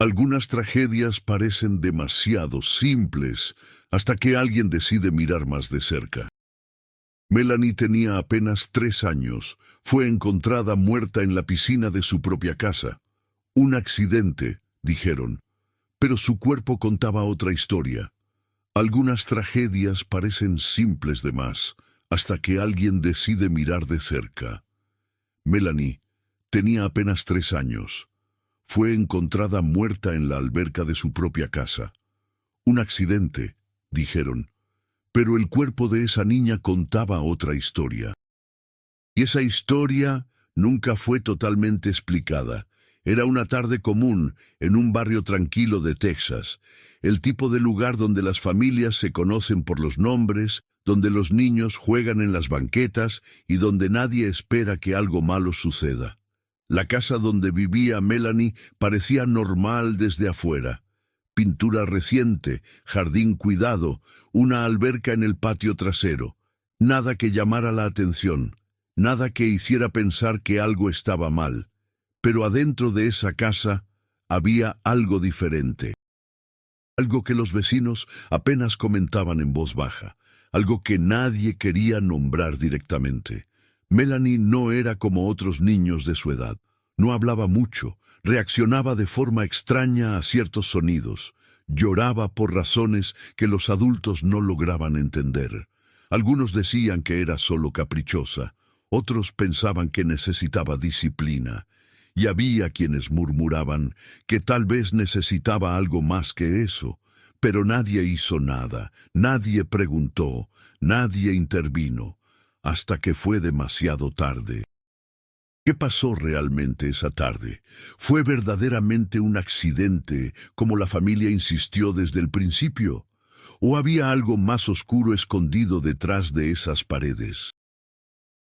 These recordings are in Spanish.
Algunas tragedias parecen demasiado simples hasta que alguien decide mirar más de cerca. Melanie tenía apenas 3 años. Fue encontrada muerta en la piscina de su propia casa. Un accidente, dijeron, pero su cuerpo contaba otra historia. Algunas tragedias parecen simples de más hasta que alguien decide mirar de cerca. Melanie tenía apenas 3 años. Fue encontrada muerta en la alberca de su propia casa. Un accidente, dijeron, pero el cuerpo de esa niña contaba otra historia. Y esa historia nunca fue totalmente explicada. Era una tarde común en un barrio tranquilo de Texas, el tipo de lugar donde las familias se conocen por los nombres, donde los niños juegan en las banquetas y donde nadie espera que algo malo suceda. La casa donde vivía Melanie parecía normal desde afuera. Pintura reciente, jardín cuidado, una alberca en el patio trasero. Nada que llamara la atención, nada que hiciera pensar que algo estaba mal. Pero adentro de esa casa había algo diferente. Algo que los vecinos apenas comentaban en voz baja, algo que nadie quería nombrar directamente. Melanie no era como otros niños de su edad. No hablaba mucho, reaccionaba de forma extraña a ciertos sonidos, lloraba por razones que los adultos no lograban entender. Algunos decían que era solo caprichosa, otros pensaban que necesitaba disciplina, y había quienes murmuraban que tal vez necesitaba algo más que eso, pero nadie hizo nada, nadie preguntó, nadie intervino, hasta que fue demasiado tarde. ¿Qué pasó realmente esa tarde? ¿Fue verdaderamente un accidente, como la familia insistió desde el principio? ¿O había algo más oscuro escondido detrás de esas paredes?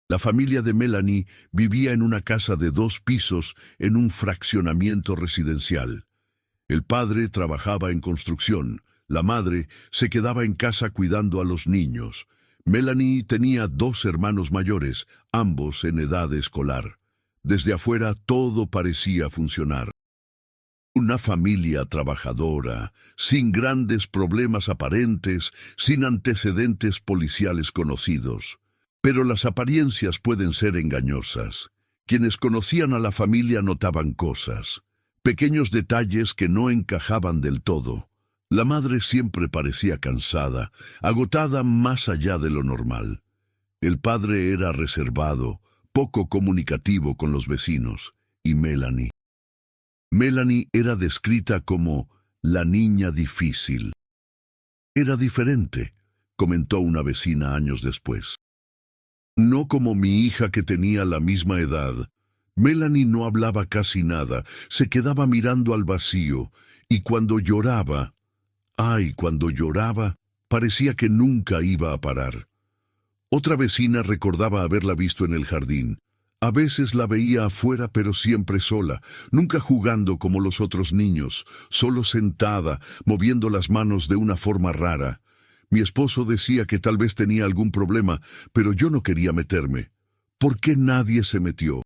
La familia de Melanie vivía en una casa de 2 pisos en un fraccionamiento residencial. El padre trabajaba en construcción, la madre se quedaba en casa cuidando a los niños. Melanie tenía 2 hermanos mayores, ambos en edad escolar. Desde afuera todo parecía funcionar. Una familia trabajadora, sin grandes problemas aparentes, sin antecedentes policiales conocidos. Pero las apariencias pueden ser engañosas. Quienes conocían a la familia notaban cosas, pequeños detalles que no encajaban del todo. La madre siempre parecía cansada, agotada más allá de lo normal. El padre era reservado, poco comunicativo con los vecinos, y Melanie. Melanie era descrita como la niña difícil. Era diferente, comentó una vecina años después. No como mi hija que tenía la misma edad. Melanie no hablaba casi nada, se quedaba mirando al vacío, y cuando lloraba, cuando lloraba, parecía que nunca iba a parar. Otra vecina recordaba haberla visto en el jardín. A veces la veía afuera, pero siempre sola, nunca jugando como los otros niños, solo sentada, moviendo las manos de una forma rara. Mi esposo decía que tal vez tenía algún problema, pero yo no quería meterme. ¿Por qué nadie se metió?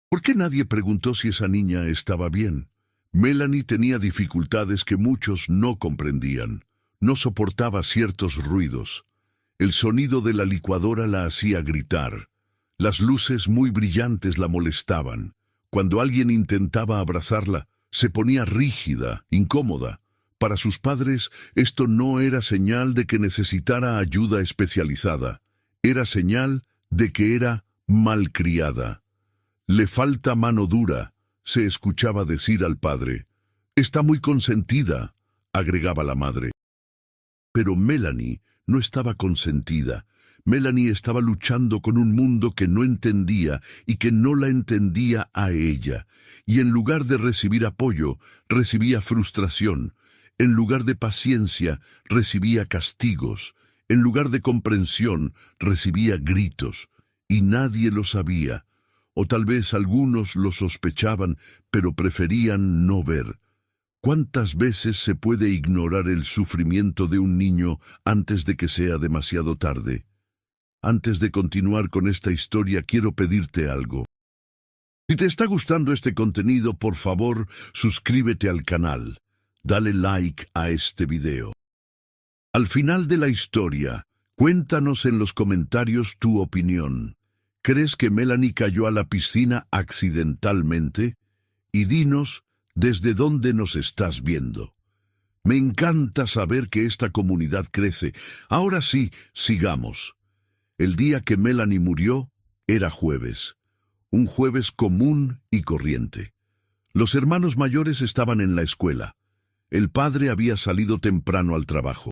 ¿Por qué nadie preguntó si esa niña estaba bien? Melanie tenía dificultades que muchos no comprendían. No soportaba ciertos ruidos. El sonido de la licuadora la hacía gritar. Las luces muy brillantes la molestaban. Cuando alguien intentaba abrazarla, se ponía rígida, incómoda. Para sus padres, esto no era señal de que necesitara ayuda especializada. Era señal de que era malcriada. Le falta mano dura, se escuchaba decir al padre. Está muy consentida, agregaba la madre. Pero Melanie no estaba consentida. Melanie estaba luchando con un mundo que no entendía y que no la entendía a ella. Y en lugar de recibir apoyo, recibía frustración. En lugar de paciencia, recibía castigos. En lugar de comprensión, recibía gritos. Y nadie lo sabía. O tal vez algunos lo sospechaban, pero preferían no ver. ¿Cuántas veces se puede ignorar el sufrimiento de un niño antes de que sea demasiado tarde? Antes de continuar con esta historia, quiero pedirte algo. Si te está gustando este contenido, por favor, suscríbete al canal. Dale like a este video. Al final de la historia, cuéntanos en los comentarios tu opinión. ¿Crees que Melanie cayó a la piscina accidentalmente? Y dinos desde dónde nos estás viendo. Me encanta saber que esta comunidad crece. Ahora sí, sigamos. El día que Melanie murió era jueves. Un jueves común y corriente. Los hermanos mayores estaban en la escuela. El padre había salido temprano al trabajo.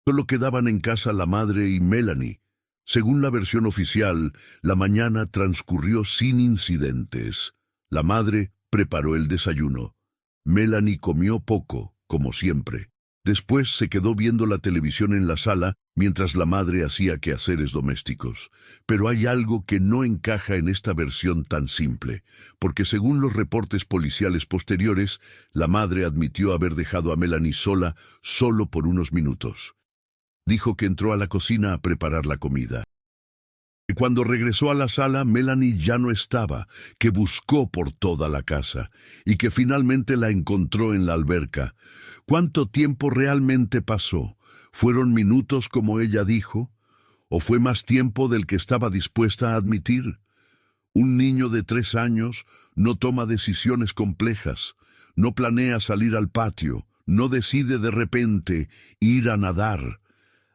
Solo quedaban en casa la madre y Melanie. Según la versión oficial, la mañana transcurrió sin incidentes. La madre preparó el desayuno. Melanie comió poco, como siempre. Después se quedó viendo la televisión en la sala mientras la madre hacía quehaceres domésticos. Pero hay algo que no encaja en esta versión tan simple, porque según los reportes policiales posteriores, la madre admitió haber dejado a Melanie sola solo por unos minutos. Dijo que entró a la cocina a preparar la comida. Y cuando regresó a la sala, Melanie ya no estaba, que buscó por toda la casa, y que finalmente la encontró en la alberca. ¿Cuánto tiempo realmente pasó? ¿Fueron minutos como ella dijo? ¿O fue más tiempo del que estaba dispuesta a admitir? Un niño de 3 años no toma decisiones complejas, no planea salir al patio, no decide de repente ir a nadar.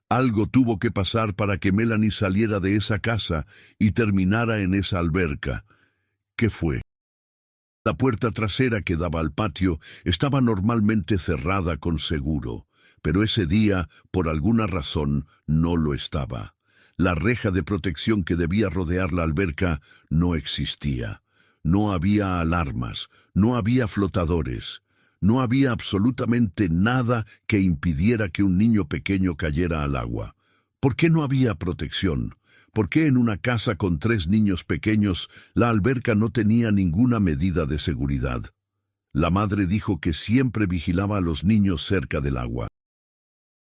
Algo tuvo que pasar para que Melanie saliera de esa casa y terminara en esa alberca. ¿Qué fue? La puerta trasera que daba al patio estaba normalmente cerrada con seguro, pero ese día, por alguna razón, no lo estaba. La reja de protección que debía rodear la alberca no existía. No había alarmas, no había flotadores. No había absolutamente nada que impidiera que un niño pequeño cayera al agua. ¿Por qué no había protección? ¿Por qué en una casa con 3 niños pequeños la alberca no tenía ninguna medida de seguridad? La madre dijo que siempre vigilaba a los niños cerca del agua,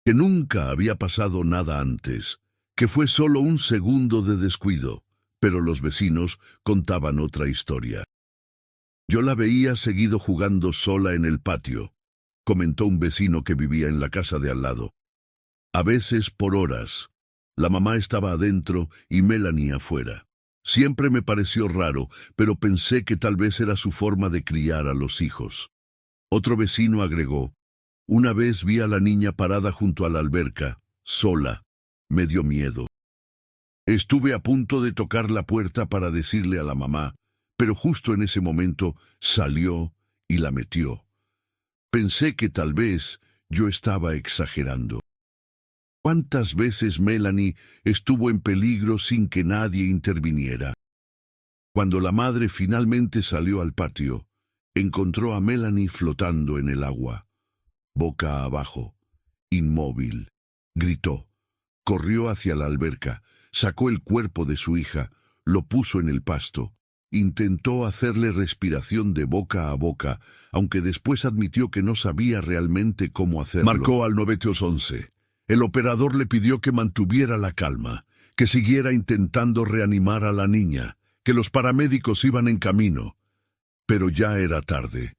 que nunca había pasado nada antes, que fue solo un segundo de descuido, pero los vecinos contaban otra historia. Yo la veía seguido jugando sola en el patio, comentó un vecino que vivía en la casa de al lado. A veces por horas. La mamá estaba adentro y Melanie afuera. Siempre me pareció raro, pero pensé que tal vez era su forma de criar a los hijos. Otro vecino agregó, una vez vi a la niña parada junto a la alberca, sola. Me dio miedo. Estuve a punto de tocar la puerta para decirle a la mamá, pero justo en ese momento salió y la metió. Pensé que tal vez yo estaba exagerando. ¿Cuántas veces Melanie estuvo en peligro sin que nadie interviniera? Cuando la madre finalmente salió al patio, encontró a Melanie flotando en el agua, boca abajo, inmóvil. Gritó, corrió hacia la alberca, sacó el cuerpo de su hija, lo puso en el pasto. Intentó hacerle respiración de boca a boca, aunque después admitió que no sabía realmente cómo hacerlo. Marcó al 911. El operador le pidió que mantuviera la calma, que siguiera intentando reanimar a la niña, que los paramédicos iban en camino. Pero ya era tarde.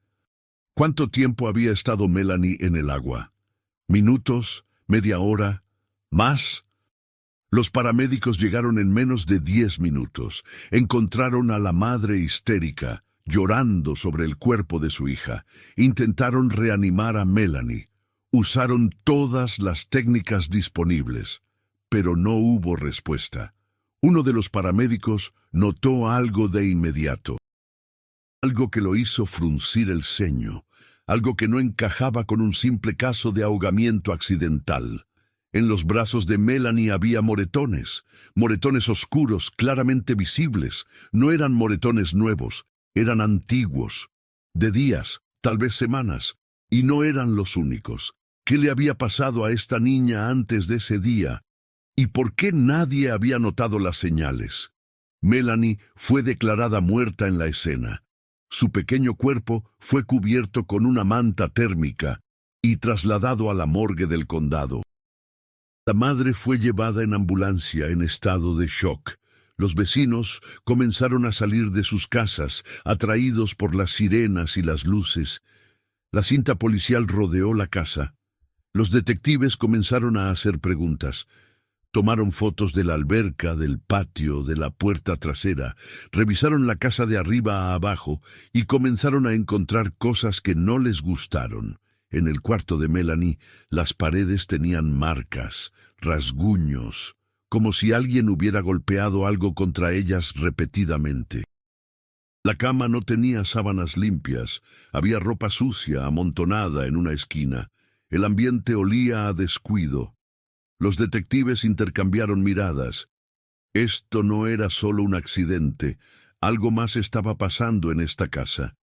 ¿Cuánto tiempo había estado Melanie en el agua? ¿Minutos? ¿Media hora? ¿Más? Los paramédicos llegaron en menos de 10 minutos. Encontraron a la madre histérica, llorando sobre el cuerpo de su hija. Intentaron reanimar a Melanie. Usaron todas las técnicas disponibles, pero no hubo respuesta. Uno de los paramédicos notó algo de inmediato. Algo que lo hizo fruncir el ceño. Algo que no encajaba con un simple caso de ahogamiento accidental. En los brazos de Melanie había moretones, moretones oscuros, claramente visibles. No eran moretones nuevos, eran antiguos, de días, tal vez semanas, y no eran los únicos. ¿Qué le había pasado a esta niña antes de ese día? ¿Y por qué nadie había notado las señales? Melanie fue declarada muerta en la escena. Su pequeño cuerpo fue cubierto con una manta térmica y trasladado a la morgue del condado. La madre fue llevada en ambulancia en estado de shock. Los vecinos comenzaron a salir de sus casas, atraídos por las sirenas y las luces. La cinta policial rodeó la casa. Los detectives comenzaron a hacer preguntas. Tomaron fotos de la alberca, del patio, de la puerta trasera, revisaron la casa de arriba a abajo y comenzaron a encontrar cosas que no les gustaron. En el cuarto de Melanie, las paredes tenían marcas, rasguños, como si alguien hubiera golpeado algo contra ellas repetidamente. La cama no tenía sábanas limpias, había ropa sucia amontonada en una esquina. El ambiente olía a descuido. Los detectives intercambiaron miradas. Esto no era solo un accidente, algo más estaba pasando en esta casa.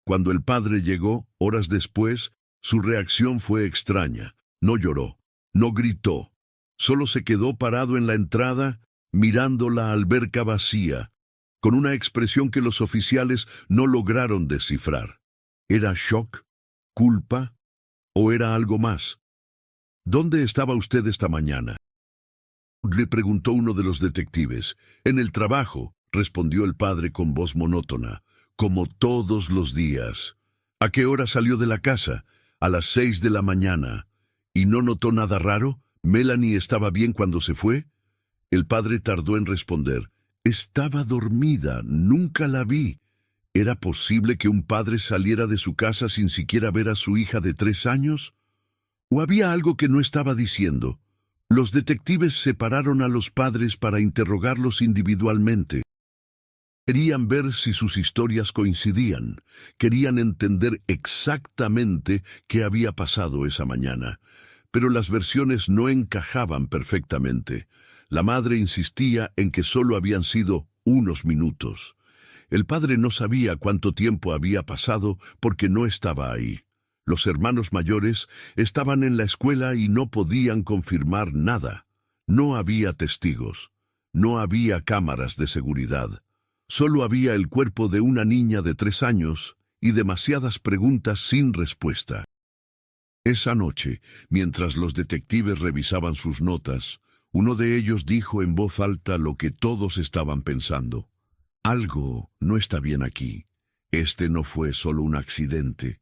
Cuando el padre llegó, horas después, su reacción fue extraña. No lloró, no gritó, solo se quedó parado en la entrada, mirando la alberca vacía, con una expresión que los oficiales no lograron descifrar. ¿Era shock? ¿Culpa? ¿O era algo más? ¿Dónde estaba usted esta mañana?, le preguntó uno de los detectives. En el trabajo, respondió el padre con voz monótona, como todos los días. ¿A qué hora salió de la casa? A las 6 de la mañana. ¿Y no notó nada raro? ¿Melanie estaba bien cuando se fue? El padre tardó en responder. Estaba dormida, nunca la vi. ¿Era posible que un padre saliera de su casa sin siquiera ver a su hija de 3 años? ¿O había algo que no estaba diciendo? Los detectives separaron a los padres para interrogarlos individualmente. Querían ver si sus historias coincidían. Querían entender exactamente qué había pasado esa mañana. Pero las versiones no encajaban perfectamente. La madre insistía en que solo habían sido unos minutos. El padre no sabía cuánto tiempo había pasado porque no estaba ahí. Los hermanos mayores estaban en la escuela y no podían confirmar nada. No había testigos. No había cámaras de seguridad. Solo había el cuerpo de una niña de 3 años y demasiadas preguntas sin respuesta. Esa noche, mientras los detectives revisaban sus notas, uno de ellos dijo en voz alta lo que todos estaban pensando. Algo no está bien aquí. Este no fue solo un accidente.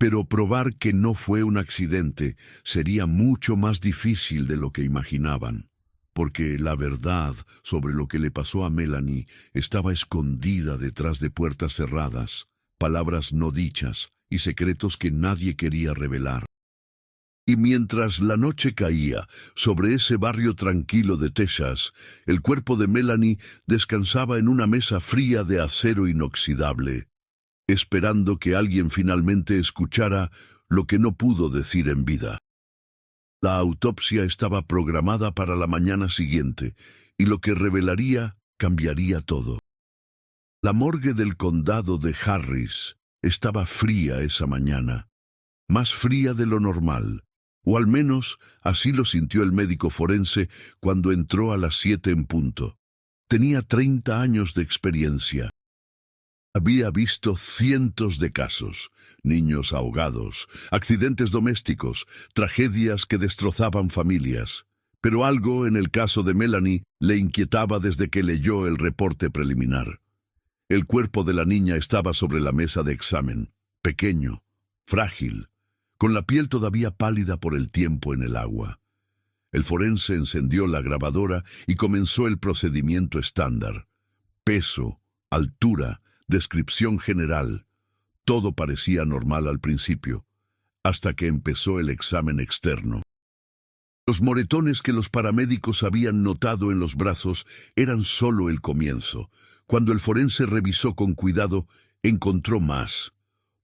Pero probar que no fue un accidente sería mucho más difícil de lo que imaginaban, porque la verdad sobre lo que le pasó a Melanie estaba escondida detrás de puertas cerradas, palabras no dichas y secretos que nadie quería revelar. Y mientras la noche caía sobre ese barrio tranquilo de Texas, el cuerpo de Melanie descansaba en una mesa fría de acero inoxidable, esperando que alguien finalmente escuchara lo que no pudo decir en vida. La autopsia estaba programada para la mañana siguiente, y lo que revelaría cambiaría todo. La morgue del condado de Harris estaba fría esa mañana, más fría de lo normal, o al menos así lo sintió el médico forense cuando entró a las 7 en punto. Tenía 30 años de experiencia. Había visto cientos de casos, niños ahogados, accidentes domésticos, tragedias que destrozaban familias. Pero algo en el caso de Melanie le inquietaba desde que leyó el reporte preliminar. El cuerpo de la niña estaba sobre la mesa de examen, pequeño, frágil, con la piel todavía pálida por el tiempo en el agua. El forense encendió la grabadora y comenzó el procedimiento estándar. Peso, altura, descripción general. Todo parecía normal al principio, hasta que empezó el examen externo. Los moretones que los paramédicos habían notado en los brazos eran solo el comienzo. Cuando el forense revisó con cuidado, encontró más,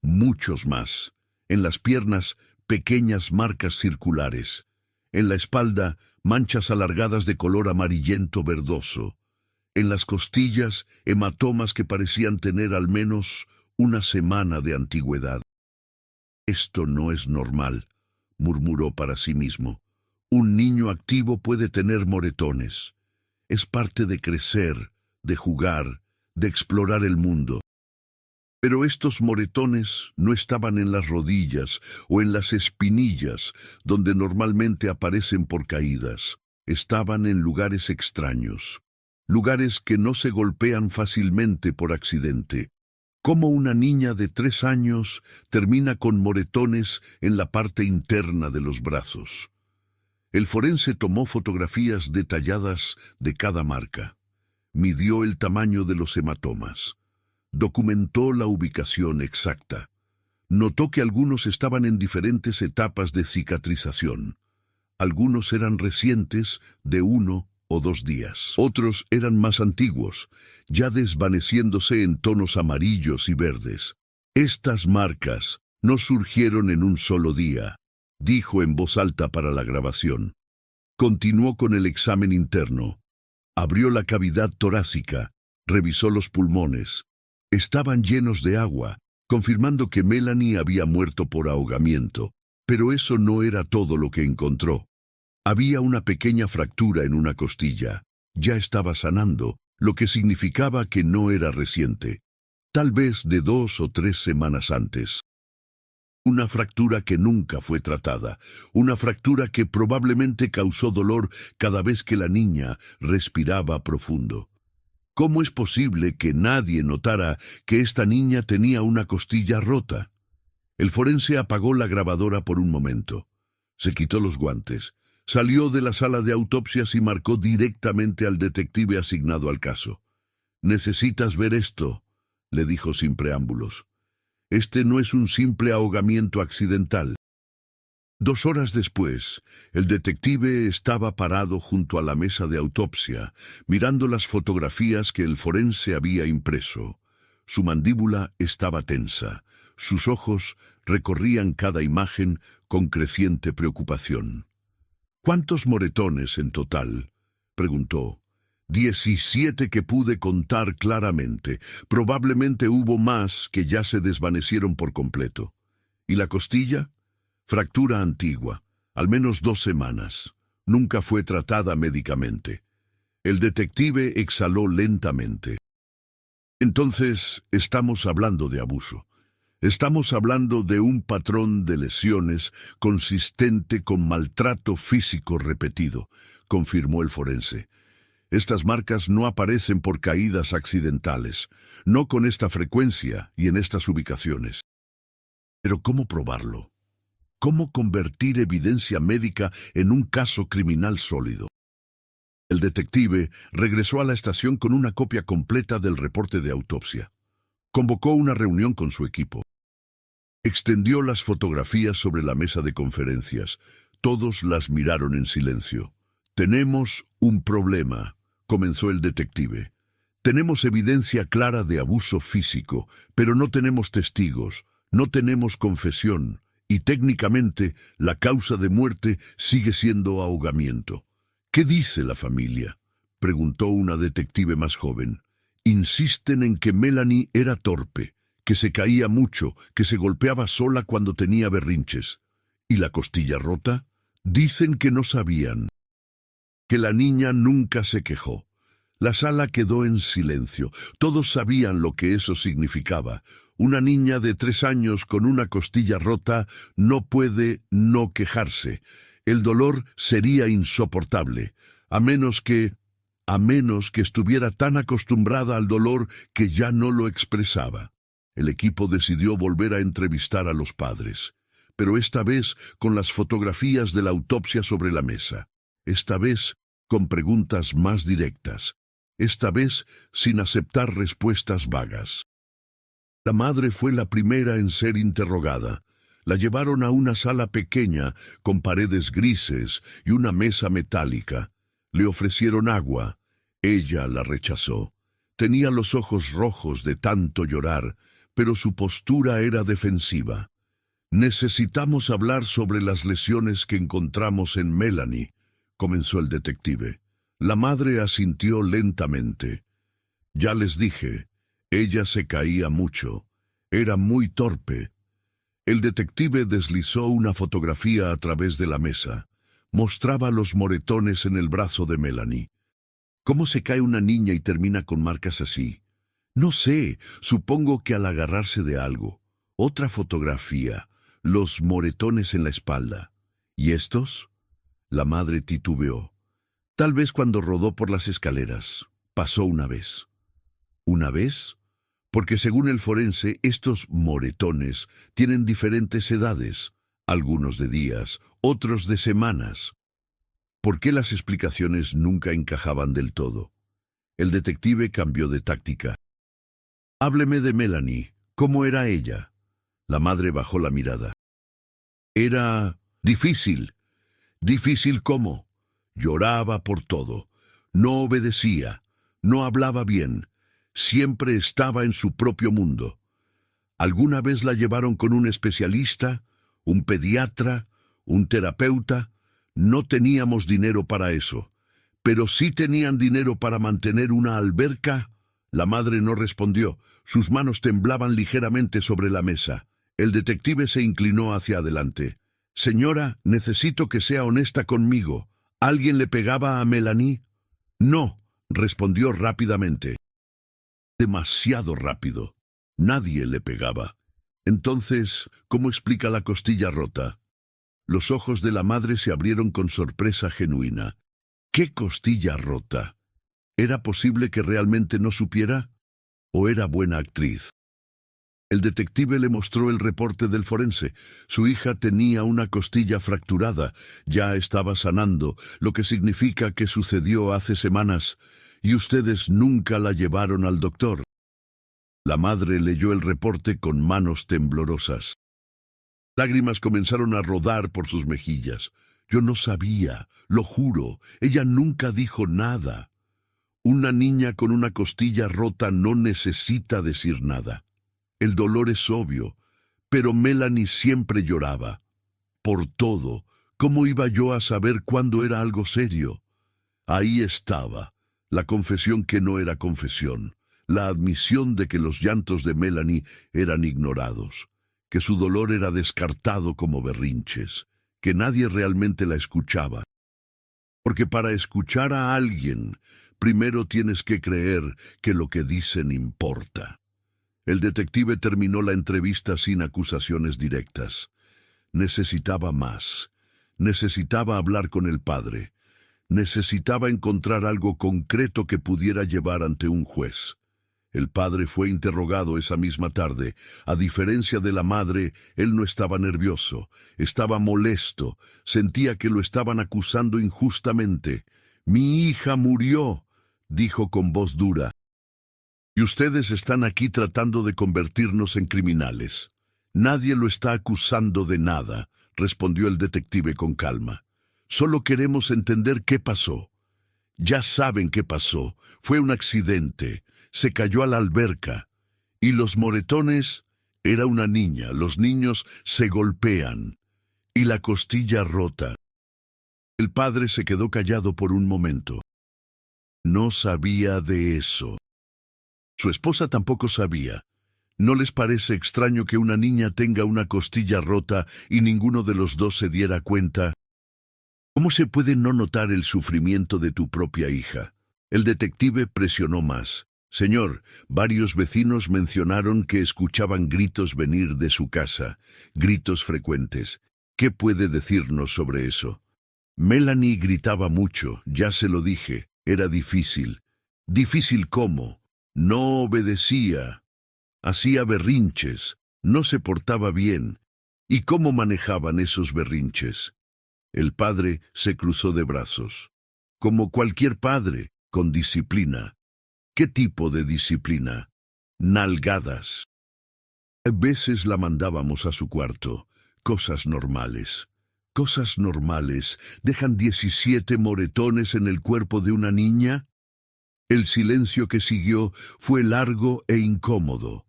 muchos más. En las piernas, pequeñas marcas circulares. En la espalda, manchas alargadas de color amarillento verdoso. En las costillas, hematomas que parecían tener al menos una semana de antigüedad. Esto no es normal, murmuró para sí mismo. Un niño activo puede tener moretones. Es parte de crecer, de jugar, de explorar el mundo. Pero estos moretones no estaban en las rodillas o en las espinillas, donde normalmente aparecen por caídas. Estaban en lugares extraños. lugares que no se golpean fácilmente por accidente. Cómo una niña de 3 años termina con moretones en la parte interna de los brazos. El forense tomó fotografías detalladas de cada marca. Midió el tamaño de los hematomas. Documentó la ubicación exacta. Notó que algunos estaban en diferentes etapas de cicatrización. Algunos eran recientes, de 1 o 2 días. Otros eran más antiguos, ya desvaneciéndose en tonos amarillos y verdes. Estas marcas no surgieron en un solo día, dijo en voz alta para la grabación. Continuó con el examen interno. Abrió la cavidad torácica, revisó los pulmones. Estaban llenos de agua, confirmando que Melanie había muerto por ahogamiento, pero eso no era todo lo que encontró. Había una pequeña fractura en una costilla. Ya estaba sanando, lo que significaba que no era reciente, tal vez de 2 o 3 semanas antes. Una fractura que nunca fue tratada, una fractura que probablemente causó dolor cada vez que la niña respiraba profundo. ¿Cómo es posible que nadie notara que esta niña tenía una costilla rota? El forense apagó la grabadora por un momento. Se quitó los guantes, salió de la sala de autopsias y marcó directamente al detective asignado al caso. «Necesitas ver esto», le dijo sin preámbulos. «Este no es un simple ahogamiento accidental». 2 horas después, el detective estaba parado junto a la mesa de autopsia, mirando las fotografías que el forense había impreso. Su mandíbula estaba tensa, sus ojos recorrían cada imagen con creciente preocupación. «¿Cuántos moretones en total?», preguntó. «17 que pude contar claramente. Probablemente hubo más que ya se desvanecieron por completo. ¿Y la costilla? Fractura antigua, al menos 2 semanas. Nunca fue tratada médicamente». El detective exhaló lentamente. «Entonces, estamos hablando de abuso. Estamos hablando de un patrón de lesiones consistente con maltrato físico repetido», confirmó el forense. «Estas marcas no aparecen por caídas accidentales, no con esta frecuencia y en estas ubicaciones». Pero ¿cómo probarlo? ¿Cómo convertir evidencia médica en un caso criminal sólido? El detective regresó a la estación con una copia completa del reporte de autopsia. Convocó una reunión con su equipo. Extendió las fotografías sobre la mesa de conferencias. Todos las miraron en silencio. «Tenemos un problema», comenzó el detective. «Tenemos evidencia clara de abuso físico, pero no tenemos testigos, no tenemos confesión, y técnicamente la causa de muerte sigue siendo ahogamiento». «¿Qué dice la familia?», preguntó una detective más joven. «Insisten en que Melanie era torpe, que se caía mucho, que se golpeaba sola cuando tenía berrinches. ¿Y la costilla rota? Dicen que no sabían, que la niña nunca se quejó». La sala quedó en silencio. Todos sabían lo que eso significaba. Una niña de 3 años con una costilla rota no puede no quejarse. El dolor sería insoportable, a menos que estuviera tan acostumbrada al dolor que ya no lo expresaba. El equipo decidió volver a entrevistar a los padres, pero esta vez con las fotografías de la autopsia sobre la mesa. Esta vez con preguntas más directas. Esta vez sin aceptar respuestas vagas. La madre fue la primera en ser interrogada. La llevaron a una sala pequeña con paredes grises y una mesa metálica. Le ofrecieron agua. Ella la rechazó. Tenía los ojos rojos de tanto llorar, pero su postura era defensiva. «Necesitamos hablar sobre las lesiones que encontramos en Melanie», comenzó el detective. La madre asintió lentamente. «Ya les dije, ella se caía mucho. Era muy torpe». El detective deslizó una fotografía a través de la mesa. Mostraba los moretones en el brazo de Melanie. «¿Cómo se cae una niña y termina con marcas así?» «No sé, supongo que al agarrarse de algo». Otra fotografía, los moretones en la espalda. «¿Y estos?». La madre titubeó. «Tal vez cuando rodó por las escaleras». Pasó una vez. ¿Una vez? Porque según el forense, estos moretones tienen diferentes edades, algunos de días, otros de semanas. ¿Por qué las explicaciones nunca encajaban del todo? El detective cambió de táctica. Hábleme de Melanie. ¿Cómo era ella? La madre bajó la mirada. Era difícil. ¿Difícil cómo? Lloraba por todo. No obedecía. No hablaba bien. Siempre estaba en su propio mundo. ¿Alguna vez la llevaron con un especialista, un pediatra, un terapeuta? No teníamos dinero para eso. Pero sí tenían dinero para mantener una alberca. La madre no respondió. Sus manos temblaban ligeramente sobre la mesa. El detective se inclinó hacia adelante. Señora, necesito que sea honesta conmigo. ¿Alguien le pegaba a Melanie? No, respondió rápidamente. Demasiado rápido. Nadie le pegaba. Entonces, ¿cómo explica la costilla rota? Los ojos de la madre se abrieron con sorpresa genuina. ¿Qué costilla rota? ¿Era posible que realmente no supiera? ¿O era buena actriz? El detective le mostró el reporte del forense. Su hija tenía una costilla fracturada. Ya estaba sanando, lo que significa que sucedió hace semanas. Y ustedes nunca la llevaron al doctor. La madre leyó el reporte con manos temblorosas. Lágrimas comenzaron a rodar por sus mejillas. Yo no sabía, lo juro. Ella nunca dijo nada. Una niña con una costilla rota no necesita decir nada. El dolor es obvio, pero Melanie siempre lloraba. Por todo, ¿cómo iba yo a saber cuándo era algo serio? Ahí estaba, la confesión que no era confesión, la admisión de que los llantos de Melanie eran ignorados, que su dolor era descartado como berrinches, que nadie realmente la escuchaba. Porque para escuchar a alguien, primero tienes que creer que lo que dicen importa. El detective terminó la entrevista sin acusaciones directas. Necesitaba más. Necesitaba hablar con el padre. Necesitaba encontrar algo concreto que pudiera llevar ante un juez. El padre fue interrogado esa misma tarde. A diferencia de la madre, él no estaba nervioso, estaba molesto, sentía que lo estaban acusando injustamente. «Mi hija murió», dijo con voz dura. «Y ustedes están aquí tratando de convertirnos en criminales». «Nadie lo está acusando de nada», respondió el detective con calma. «Solo queremos entender qué pasó». «Ya saben qué pasó. Fue un accidente. Se cayó a la alberca. Y los moretones, era una niña. Los niños se golpean. Y la costilla rota». El padre se quedó callado por un momento. No sabía de eso. Su esposa tampoco sabía. ¿No les parece extraño que una niña tenga una costilla rota y ninguno de los dos se diera cuenta? ¿Cómo se puede no notar el sufrimiento de tu propia hija? El detective presionó más. Señor, varios vecinos mencionaron que escuchaban gritos venir de su casa, gritos frecuentes. ¿Qué puede decirnos sobre eso? Melanie gritaba mucho, ya se lo dije, era difícil. ¿Difícil cómo? No obedecía. Hacía berrinches, no se portaba bien. ¿Y cómo manejaban esos berrinches? El padre se cruzó de brazos. Como cualquier padre, con disciplina. ¿Qué tipo de disciplina? Nalgadas. A veces la mandábamos a su cuarto. Cosas normales. Cosas normales. ¿Dejan 17 moretones en el cuerpo de una niña? El silencio que siguió fue largo e incómodo.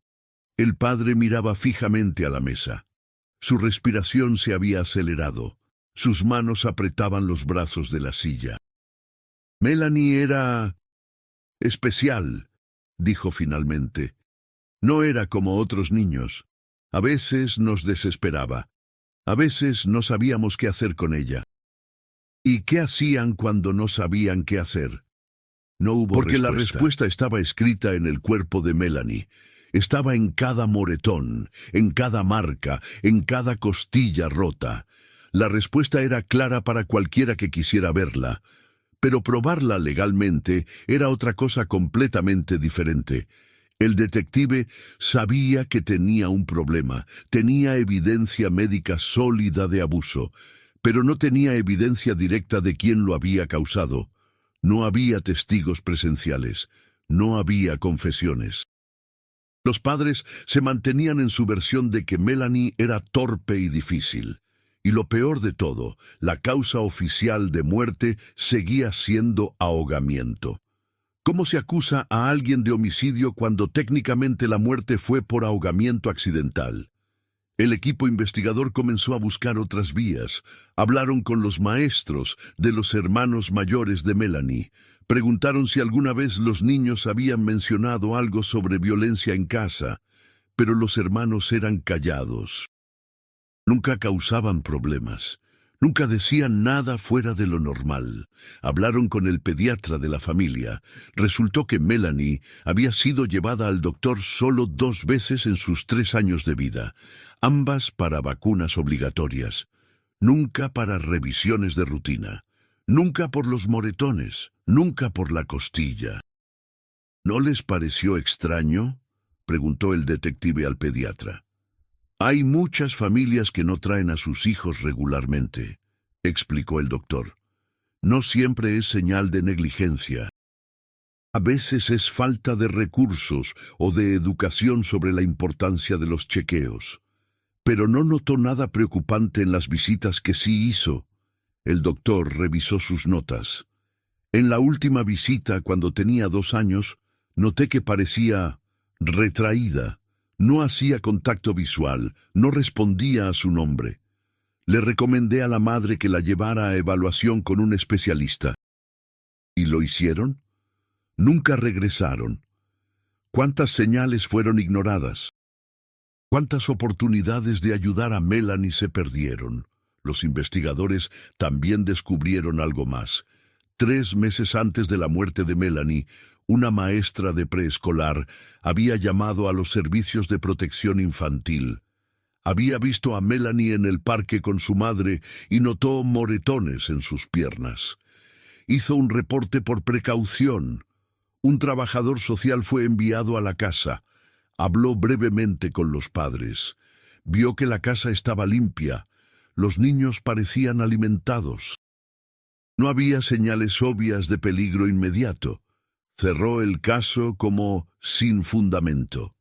El padre miraba fijamente a la mesa. Su respiración se había acelerado. Sus manos apretaban los brazos de la silla. Melanie era especial, dijo finalmente. No era como otros niños. A veces nos desesperaba. A veces no sabíamos qué hacer con ella. ¿Y qué hacían cuando no sabían qué hacer? No hubo Porque respuesta. La respuesta estaba escrita en el cuerpo de Melanie. Estaba en cada moretón, en cada marca, en cada costilla rota. La respuesta era clara para cualquiera que quisiera verla. Pero probarla legalmente era otra cosa completamente diferente. El detective sabía que tenía un problema, tenía evidencia médica sólida de abuso, pero no tenía evidencia directa de quién lo había causado. No había testigos presenciales, no había confesiones. Los padres se mantenían en su versión de que Melanie era torpe y difícil. Y lo peor de todo, la causa oficial de muerte seguía siendo ahogamiento. ¿Cómo se acusa a alguien de homicidio cuando técnicamente la muerte fue por ahogamiento accidental? El equipo investigador comenzó a buscar otras vías. Hablaron con los maestros de los hermanos mayores de Melanie. Preguntaron si alguna vez los niños habían mencionado algo sobre violencia en casa, pero los hermanos eran callados. Nunca causaban problemas. Nunca decían nada fuera de lo normal. Hablaron con el pediatra de la familia. Resultó que Melanie había sido llevada al doctor solo 2 veces en sus 3 años de vida, ambas para vacunas obligatorias. Nunca para revisiones de rutina. Nunca por los moretones. Nunca por la costilla. ¿No les pareció extraño?, preguntó el detective al pediatra. Hay muchas familias que no traen a sus hijos regularmente, explicó el doctor. No siempre es señal de negligencia. A veces es falta de recursos o de educación sobre la importancia de los chequeos. Pero no notó nada preocupante en las visitas que sí hizo. El doctor revisó sus notas. En la última visita, cuando tenía 2 años, noté que parecía retraída. No hacía contacto visual, no respondía a su nombre. Le recomendé a la madre que la llevara a evaluación con un especialista. ¿Y lo hicieron? Nunca regresaron. ¿Cuántas señales fueron ignoradas? ¿Cuántas oportunidades de ayudar a Melanie se perdieron? Los investigadores también descubrieron algo más. 3 meses antes de la muerte de Melanie, una maestra de preescolar había llamado a los servicios de protección infantil. Había visto a Melanie en el parque con su madre y notó moretones en sus piernas. Hizo un reporte por precaución. Un trabajador social fue enviado a la casa. Habló brevemente con los padres. Vio que la casa estaba limpia. Los niños parecían alimentados. No había señales obvias de peligro inmediato. Cerró el caso como sin fundamento.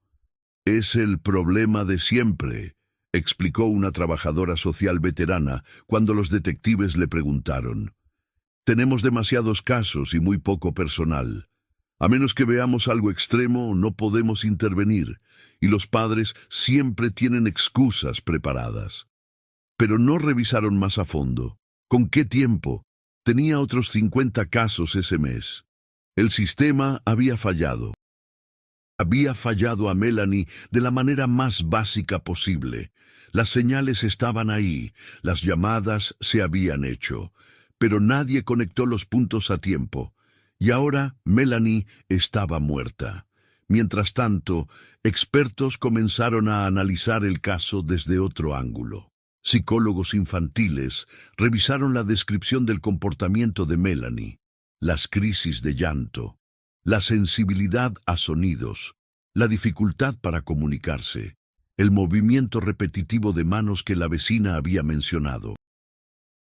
Es el problema de siempre, explicó una trabajadora social veterana cuando los detectives le preguntaron. Tenemos demasiados casos y muy poco personal. A menos que veamos algo extremo, no podemos intervenir, y los padres siempre tienen excusas preparadas. Pero no revisaron más a fondo. ¿Con qué tiempo? Tenía otros 50 casos ese mes. El sistema había fallado. Había fallado a Melanie de la manera más básica posible. Las señales estaban ahí, las llamadas se habían hecho, pero nadie conectó los puntos a tiempo. Y ahora Melanie estaba muerta. Mientras tanto, expertos comenzaron a analizar el caso desde otro ángulo. Psicólogos infantiles revisaron la descripción del comportamiento de Melanie, las crisis de llanto, la sensibilidad a sonidos, la dificultad para comunicarse, el movimiento repetitivo de manos que la vecina había mencionado.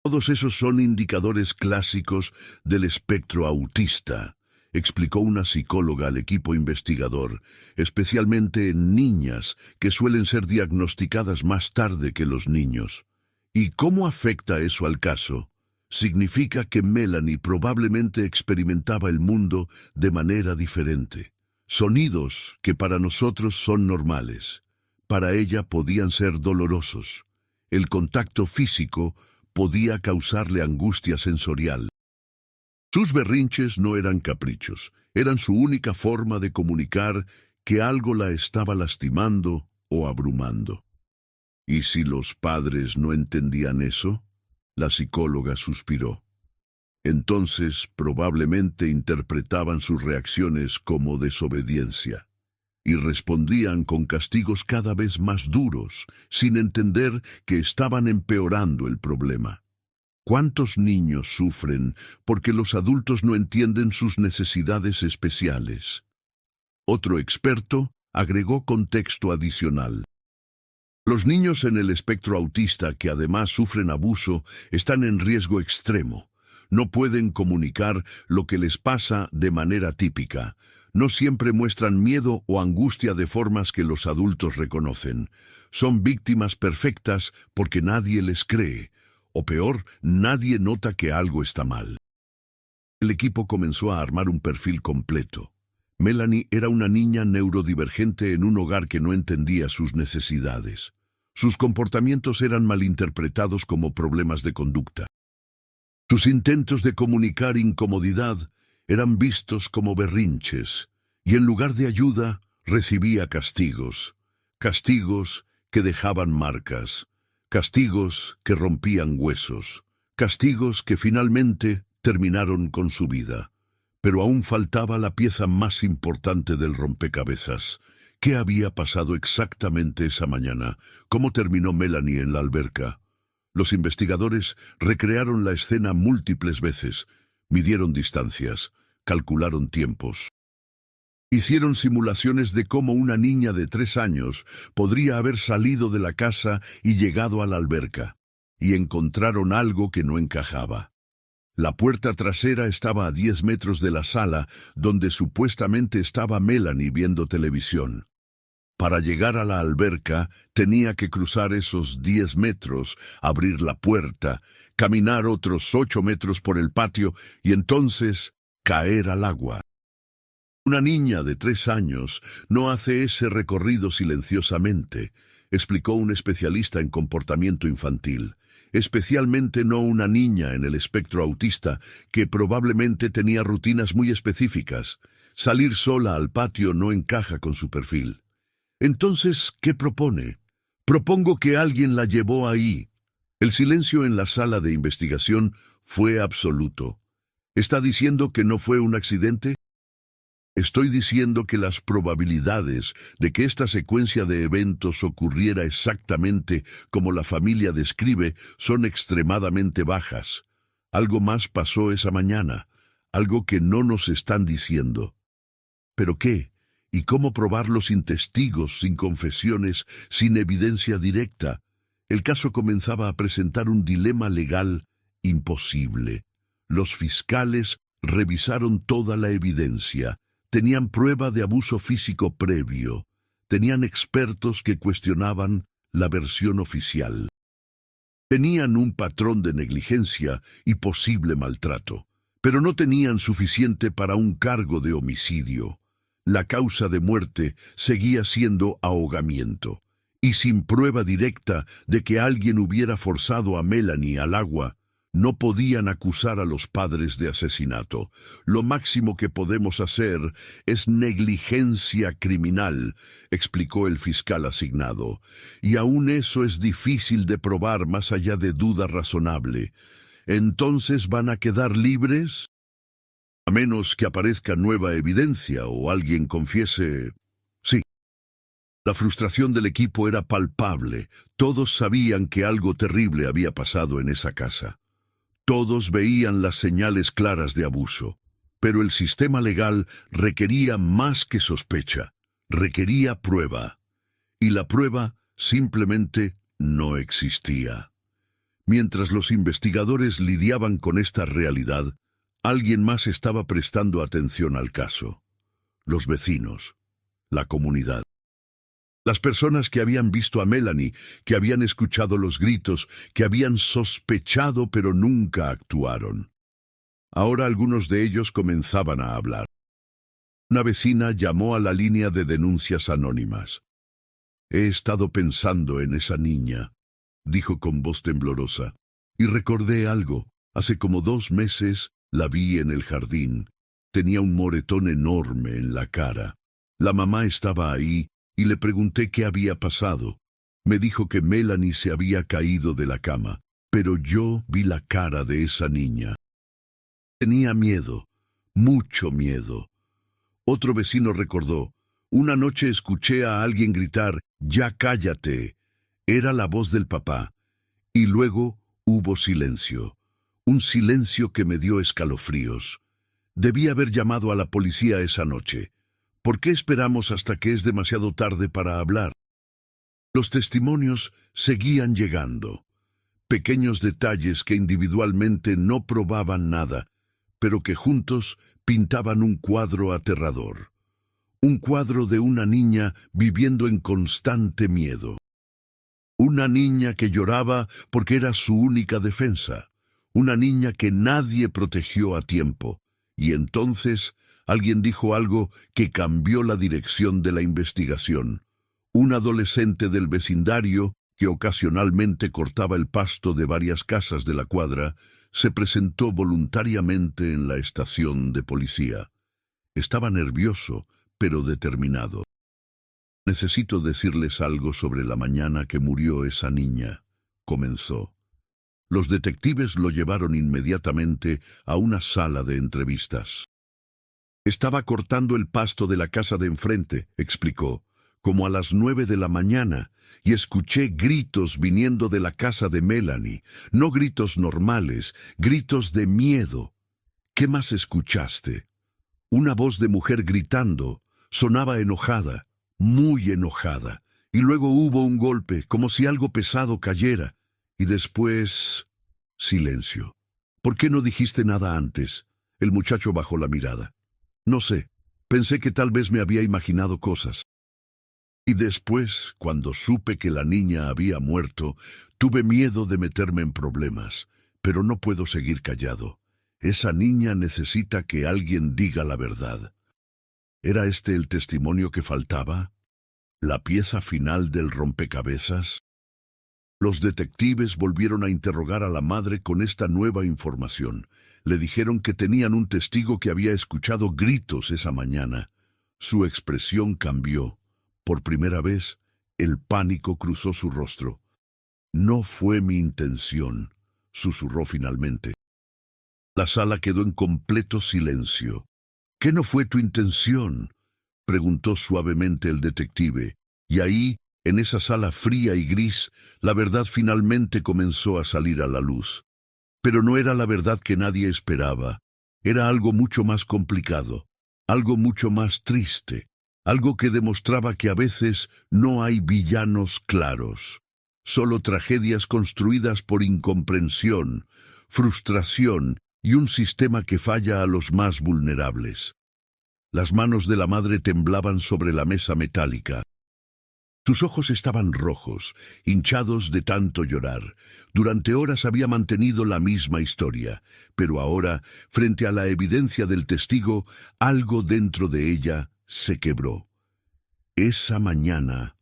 Todos esos son indicadores clásicos del espectro autista, explicó una psicóloga al equipo investigador, especialmente en niñas que suelen ser diagnosticadas más tarde que los niños. ¿Y cómo afecta eso al caso? Significa que Melanie probablemente experimentaba el mundo de manera diferente. Sonidos que para nosotros son normales, para ella podían ser dolorosos. El contacto físico podía causarle angustia sensorial. Sus berrinches no eran caprichos, eran su única forma de comunicar que algo la estaba lastimando o abrumando. ¿Y si los padres no entendían eso? La psicóloga suspiró. Entonces probablemente interpretaban sus reacciones como desobediencia y respondían con castigos cada vez más duros, sin entender que estaban empeorando el problema. ¿Cuántos niños sufren porque los adultos no entienden sus necesidades especiales? Otro experto agregó contexto adicional. Los niños en el espectro autista que además sufren abuso están en riesgo extremo. No pueden comunicar lo que les pasa de manera típica. No siempre muestran miedo o angustia de formas que los adultos reconocen. Son víctimas perfectas porque nadie les cree. O peor, nadie nota que algo está mal. El equipo comenzó a armar un perfil completo. Melanie era una niña neurodivergente en un hogar que no entendía sus necesidades. Sus comportamientos eran malinterpretados como problemas de conducta. Sus intentos de comunicar incomodidad eran vistos como berrinches, y en lugar de ayuda, recibía castigos. Castigos que dejaban marcas. Castigos que rompían huesos. Castigos que finalmente terminaron con su vida. Pero aún faltaba la pieza más importante del rompecabezas. ¿Qué había pasado exactamente esa mañana? ¿Cómo terminó Melanie en la alberca? Los investigadores recrearon la escena múltiples veces, midieron distancias, calcularon tiempos. Hicieron simulaciones de cómo una niña de 3 años podría haber salido de la casa y llegado a la alberca, y encontraron algo que no encajaba. La puerta trasera estaba a 10 metros de la sala donde supuestamente estaba Melanie viendo televisión. Para llegar a la alberca tenía que cruzar esos 10 metros, abrir la puerta, caminar otros 8 metros por el patio y entonces caer al agua. Una niña de 3 años no hace ese recorrido silenciosamente, explicó un especialista en comportamiento infantil. Especialmente no una niña en el espectro autista que probablemente tenía rutinas muy específicas. Salir sola al patio no encaja con su perfil. Entonces, ¿qué propone? Propongo que alguien la llevó ahí. El silencio en la sala de investigación fue absoluto. ¿Está diciendo que no fue un accidente? Estoy diciendo que las probabilidades de que esta secuencia de eventos ocurriera exactamente como la familia describe son extremadamente bajas. Algo más pasó esa mañana, algo que no nos están diciendo. ¿Pero qué? ¿Y cómo probarlo sin testigos, sin confesiones, sin evidencia directa? El caso comenzaba a presentar un dilema legal imposible. Los fiscales revisaron toda la evidencia. Tenían prueba de abuso físico previo. Tenían expertos que cuestionaban la versión oficial. Tenían un patrón de negligencia y posible maltrato, pero no tenían suficiente para un cargo de homicidio. La causa de muerte seguía siendo ahogamiento, y sin prueba directa de que alguien hubiera forzado a Melanie al agua, no podían acusar a los padres de asesinato. Lo máximo que podemos hacer es negligencia criminal, explicó el fiscal asignado. Y aún eso es difícil de probar más allá de duda razonable. ¿Entonces van a quedar libres? A menos que aparezca nueva evidencia o alguien confiese... Sí. La frustración del equipo era palpable. Todos sabían que algo terrible había pasado en esa casa. Todos veían las señales claras de abuso, pero el sistema legal requería más que sospecha, requería prueba, y la prueba simplemente no existía. Mientras los investigadores lidiaban con esta realidad, alguien más estaba prestando atención al caso. Los vecinos, la comunidad. Las personas que habían visto a Melanie, que habían escuchado los gritos, que habían sospechado pero nunca actuaron. Ahora algunos de ellos comenzaban a hablar. Una vecina llamó a la línea de denuncias anónimas. «He estado pensando en esa niña», dijo con voz temblorosa, «y recordé algo. Hace como 2 meses la vi en el jardín. Tenía un moretón enorme en la cara. La mamá estaba ahí, y le pregunté qué había pasado. Me dijo que Melanie se había caído de la cama, pero yo vi la cara de esa niña. Tenía miedo, mucho miedo». Otro vecino recordó, «Una noche escuché a alguien gritar, «¡Ya cállate!». Era la voz del papá. Y luego hubo silencio. Un silencio que me dio escalofríos. Debí haber llamado a la policía esa noche. ¿Por qué esperamos hasta que es demasiado tarde para hablar? Los testimonios seguían llegando. Pequeños detalles que individualmente no probaban nada, pero que juntos pintaban un cuadro aterrador. Un cuadro de una niña viviendo en constante miedo. Una niña que lloraba porque era su única defensa. Una niña que nadie protegió a tiempo. Y entonces alguien dijo algo que cambió la dirección de la investigación. Un adolescente del vecindario, que ocasionalmente cortaba el pasto de varias casas de la cuadra, se presentó voluntariamente en la estación de policía. Estaba nervioso, pero determinado. «Necesito decirles algo sobre la mañana que murió esa niña», comenzó. Los detectives lo llevaron inmediatamente a una sala de entrevistas. «Estaba cortando el pasto de la casa de enfrente», explicó, «como a las 9 de la mañana, y escuché gritos viniendo de la casa de Melanie. No gritos normales, gritos de miedo». «¿Qué más escuchaste?» «Una voz de mujer gritando. Sonaba enojada, muy enojada. Y luego hubo un golpe, como si algo pesado cayera. Y después... silencio». «¿Por qué no dijiste nada antes?» El muchacho bajó la mirada. «No sé. Pensé que tal vez me había imaginado cosas. Y después, cuando supe que la niña había muerto, tuve miedo de meterme en problemas. Pero no puedo seguir callado. Esa niña necesita que alguien diga la verdad». ¿Era este el testimonio que faltaba? ¿La pieza final del rompecabezas? Los detectives volvieron a interrogar a la madre con esta nueva información. Le dijeron que tenían un testigo que había escuchado gritos esa mañana. Su expresión cambió. Por primera vez, el pánico cruzó su rostro. «No fue mi intención», susurró finalmente. La sala quedó en completo silencio. «¿Qué no fue tu intención?», preguntó suavemente el detective. Y ahí, en esa sala fría y gris, la verdad finalmente comenzó a salir a la luz. Pero no era la verdad que nadie esperaba. Era algo mucho más complicado, algo mucho más triste, algo que demostraba que a veces no hay villanos claros, solo tragedias construidas por incomprensión, frustración y un sistema que falla a los más vulnerables. Las manos de la madre temblaban sobre la mesa metálica. Sus ojos estaban rojos, hinchados de tanto llorar. Durante horas había mantenido la misma historia, pero ahora, frente a la evidencia del testigo, algo dentro de ella se quebró. Esa mañana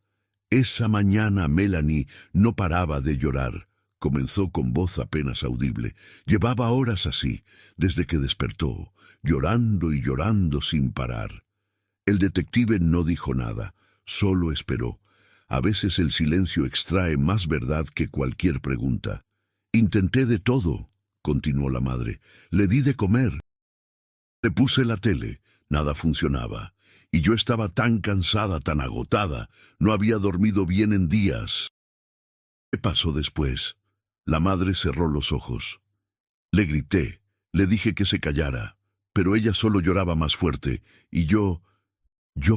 Melanie no paraba de llorar. Comenzó con voz apenas audible. Llevaba horas así, desde que despertó, llorando y llorando sin parar. El detective no dijo nada, solo esperó. A veces el silencio extrae más verdad que cualquier pregunta. «Intenté de todo», continuó la madre. «Le di de comer. Le puse la tele. Nada funcionaba. Y yo estaba tan cansada, tan agotada. No había dormido bien en días». «¿Qué pasó después?» La madre cerró los ojos. «Le grité. Le dije que se callara. Pero ella solo lloraba más fuerte. Y yo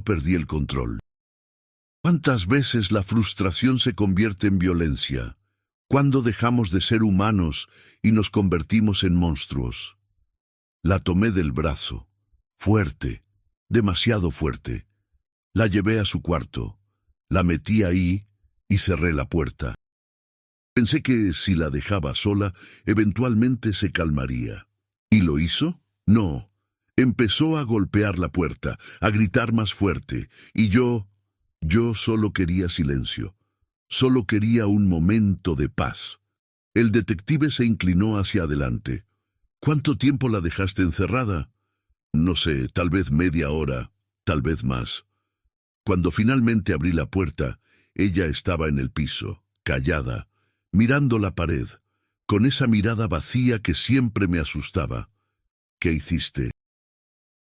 perdí el control». ¿Cuántas veces la frustración se convierte en violencia? ¿Cuándo dejamos de ser humanos y nos convertimos en monstruos? La tomé del brazo. Fuerte. Demasiado fuerte. La llevé a su cuarto. La metí ahí y cerré la puerta. Pensé que si la dejaba sola, eventualmente se calmaría. ¿Y lo hizo? No. Empezó a golpear la puerta, a gritar más fuerte, y yo solo quería silencio. Solo quería un momento de paz. El detective se inclinó hacia adelante. «¿Cuánto tiempo la dejaste encerrada?» «No sé, tal vez media hora, tal vez más». Cuando finalmente abrí la puerta, ella estaba en el piso, callada, mirando la pared, con esa mirada vacía que siempre me asustaba. «¿Qué hiciste?»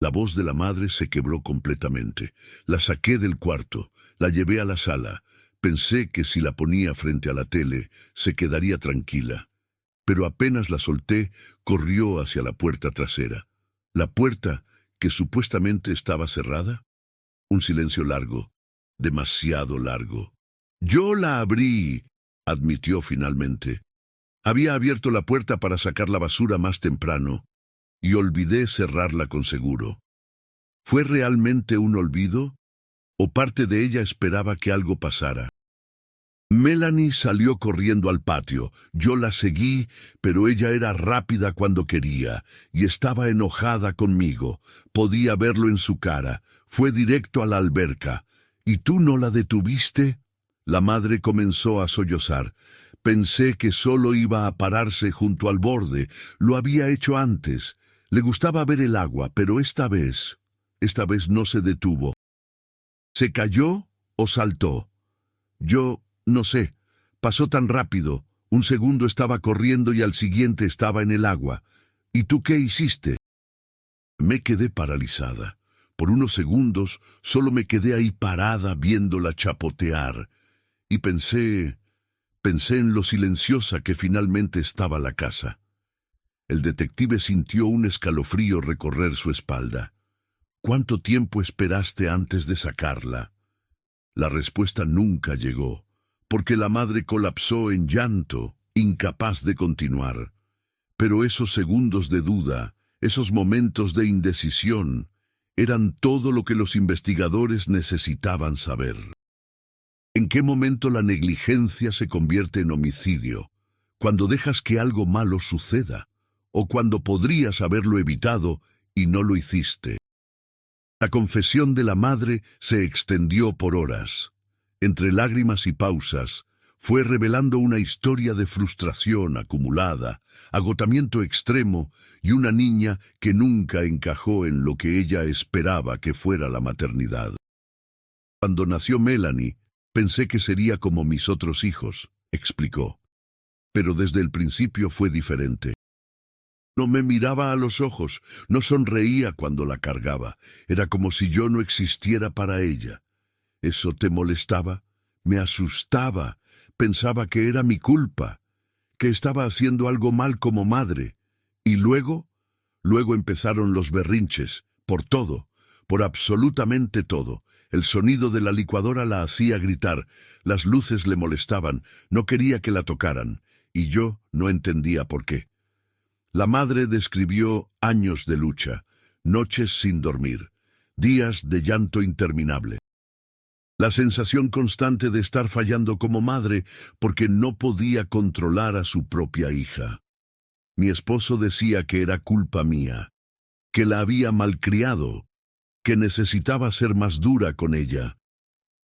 La voz de la madre se quebró completamente. La saqué del cuarto, la llevé a la sala. Pensé que si la ponía frente a la tele, se quedaría tranquila. pero apenas la solté, corrió hacia la puerta trasera. La puerta, que supuestamente estaba cerrada. Un silencio largo, demasiado largo. «Yo la abrí», admitió finalmente. «Había abierto la puerta para sacar la basura más temprano, y olvidé cerrarla con seguro». ¿Fue realmente un olvido? ¿O parte de ella esperaba que algo pasara? Melanie salió corriendo al patio. Yo la seguí, pero ella era rápida cuando quería, y estaba enojada conmigo. Podía verlo en su cara. Fue directo a la alberca. ¿Y tú no la detuviste? La madre comenzó a sollozar. Pensé que solo iba a pararse junto al borde. Lo había hecho antes. Le gustaba ver el agua, pero esta vez no se detuvo. ¿Se cayó o saltó? Yo no sé. Pasó tan rápido. Un segundo estaba corriendo y al siguiente estaba en el agua. ¿Y tú qué hiciste? Me quedé paralizada. Por unos segundos solo me quedé ahí parada viéndola chapotear. Y pensé en lo silenciosa que finalmente estaba la casa. El detective sintió un escalofrío recorrer su espalda. ¿Cuánto tiempo esperaste antes de sacarla? La respuesta nunca llegó, porque la madre colapsó en llanto, incapaz de continuar. Pero esos segundos de duda, esos momentos de indecisión, eran todo lo que los investigadores necesitaban saber. ¿En qué momento la negligencia se convierte en homicidio? ¿Cuando dejas que algo malo suceda? ¿O cuando podrías haberlo evitado y no lo hiciste? La confesión de la madre se extendió por horas. Entre lágrimas y pausas, fue revelando una historia de frustración acumulada, agotamiento extremo y una niña que nunca encajó en lo que ella esperaba que fuera la maternidad. Cuando nació Melanie, pensé que sería como mis otros hijos, explicó. Pero desde el principio fue diferente. No me miraba a los ojos, no sonreía cuando la cargaba. Era como si yo no existiera para ella. ¿Eso te molestaba? Me asustaba. Pensaba que era mi culpa, que estaba haciendo algo mal como madre. Y luego empezaron los berrinches, por todo, por absolutamente todo. El sonido de la licuadora la hacía gritar, las luces le molestaban, no quería que la tocaran, y yo no entendía por qué. La madre describió años de lucha, noches sin dormir, días de llanto interminable. La sensación constante de estar fallando como madre porque no podía controlar a su propia hija. Mi esposo decía que era culpa mía, que la había malcriado, que necesitaba ser más dura con ella.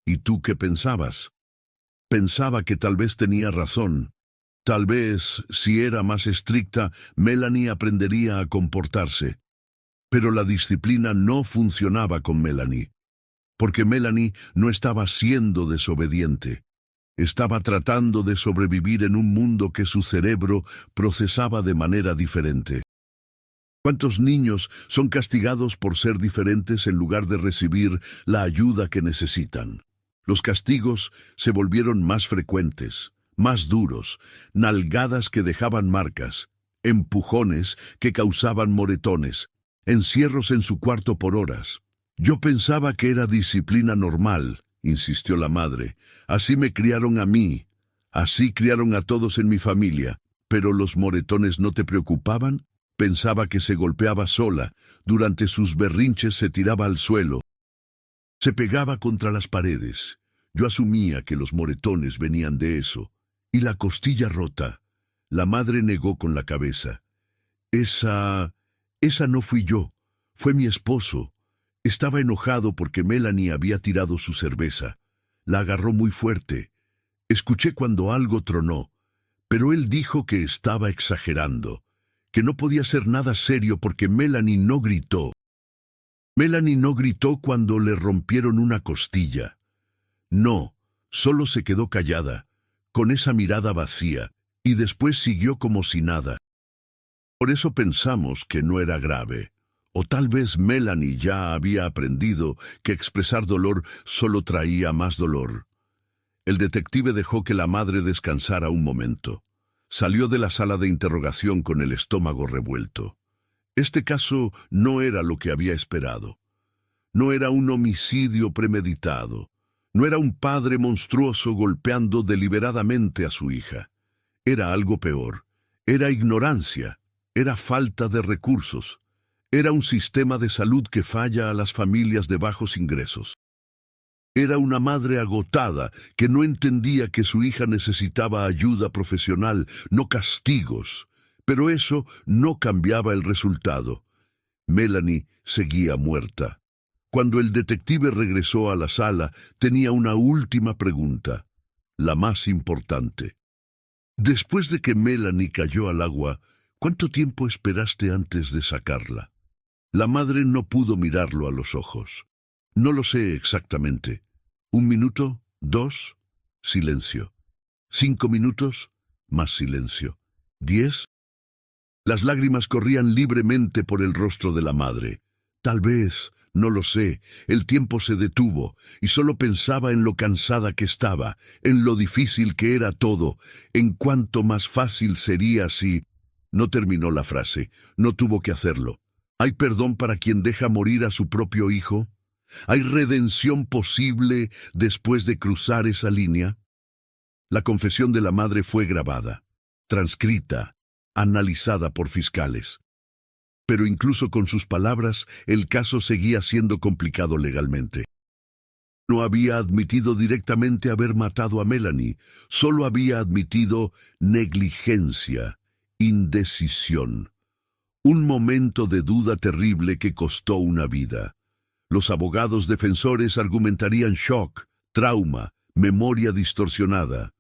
¿Y tú qué pensabas? Pensaba que tal vez tenía razón. Tal vez, si era más estricta, Melanie aprendería a comportarse. Pero la disciplina no funcionaba con Melanie, porque Melanie no estaba siendo desobediente. Estaba tratando de sobrevivir en un mundo que su cerebro procesaba de manera diferente. ¿Cuántos niños son castigados por ser diferentes en lugar de recibir la ayuda que necesitan? Los castigos se volvieron más frecuentes, más duros, nalgadas que dejaban marcas, empujones que causaban moretones, encierros en su cuarto por horas. Yo pensaba que era disciplina normal, insistió la madre. Así me criaron a mí, así criaron a todos en mi familia. ¿Pero los moretones no te preocupaban? Pensaba que se golpeaba sola, durante sus berrinches se tiraba al suelo. Se pegaba contra las paredes. Yo asumía que los moretones venían de eso. Y la costilla rota. La madre negó con la cabeza. Esa no fui yo. Fue mi esposo. Estaba enojado porque Melanie había tirado su cerveza. La agarró muy fuerte. Escuché cuando algo tronó, pero él dijo que estaba exagerando, que no podía ser nada serio porque Melanie no gritó. Melanie no gritó cuando le rompieron una costilla. No, solo se quedó callada, con esa mirada vacía, y después siguió como si nada. Por eso pensamos que no era grave. O tal vez Melanie ya había aprendido que expresar dolor solo traía más dolor. El detective dejó que la madre descansara un momento. Salió de la sala de interrogación con el estómago revuelto. Este caso no era lo que había esperado. No era un homicidio premeditado. No era un padre monstruoso golpeando deliberadamente a su hija. Era algo peor. Era ignorancia. Era falta de recursos. Era un sistema de salud que falla a las familias de bajos ingresos. Era una madre agotada que no entendía que su hija necesitaba ayuda profesional, no castigos. Pero eso no cambiaba el resultado. Melanie seguía muerta. Cuando el detective regresó a la sala, tenía una última pregunta, la más importante. Después de que Melanie cayó al agua, ¿cuánto tiempo esperaste antes de sacarla? La madre no pudo mirarlo a los ojos. No lo sé exactamente. ¿1 minuto? ¿2? Silencio. 5 minutos, más silencio. 10. Las lágrimas corrían libremente por el rostro de la madre. Tal vez, no lo sé, el tiempo se detuvo y solo pensaba en lo cansada que estaba, en lo difícil que era todo, en cuánto más fácil sería si... No terminó la frase, no tuvo que hacerlo. ¿Hay perdón para quien deja morir a su propio hijo? ¿Hay redención posible después de cruzar esa línea? La confesión de la madre fue grabada, transcrita, analizada por fiscales. Pero incluso con sus palabras, el caso seguía siendo complicado legalmente. No había admitido directamente haber matado a Melanie, solo había admitido negligencia, indecisión. Un momento de duda terrible que costó una vida. Los abogados defensores argumentarían shock, trauma, memoria distorsionada.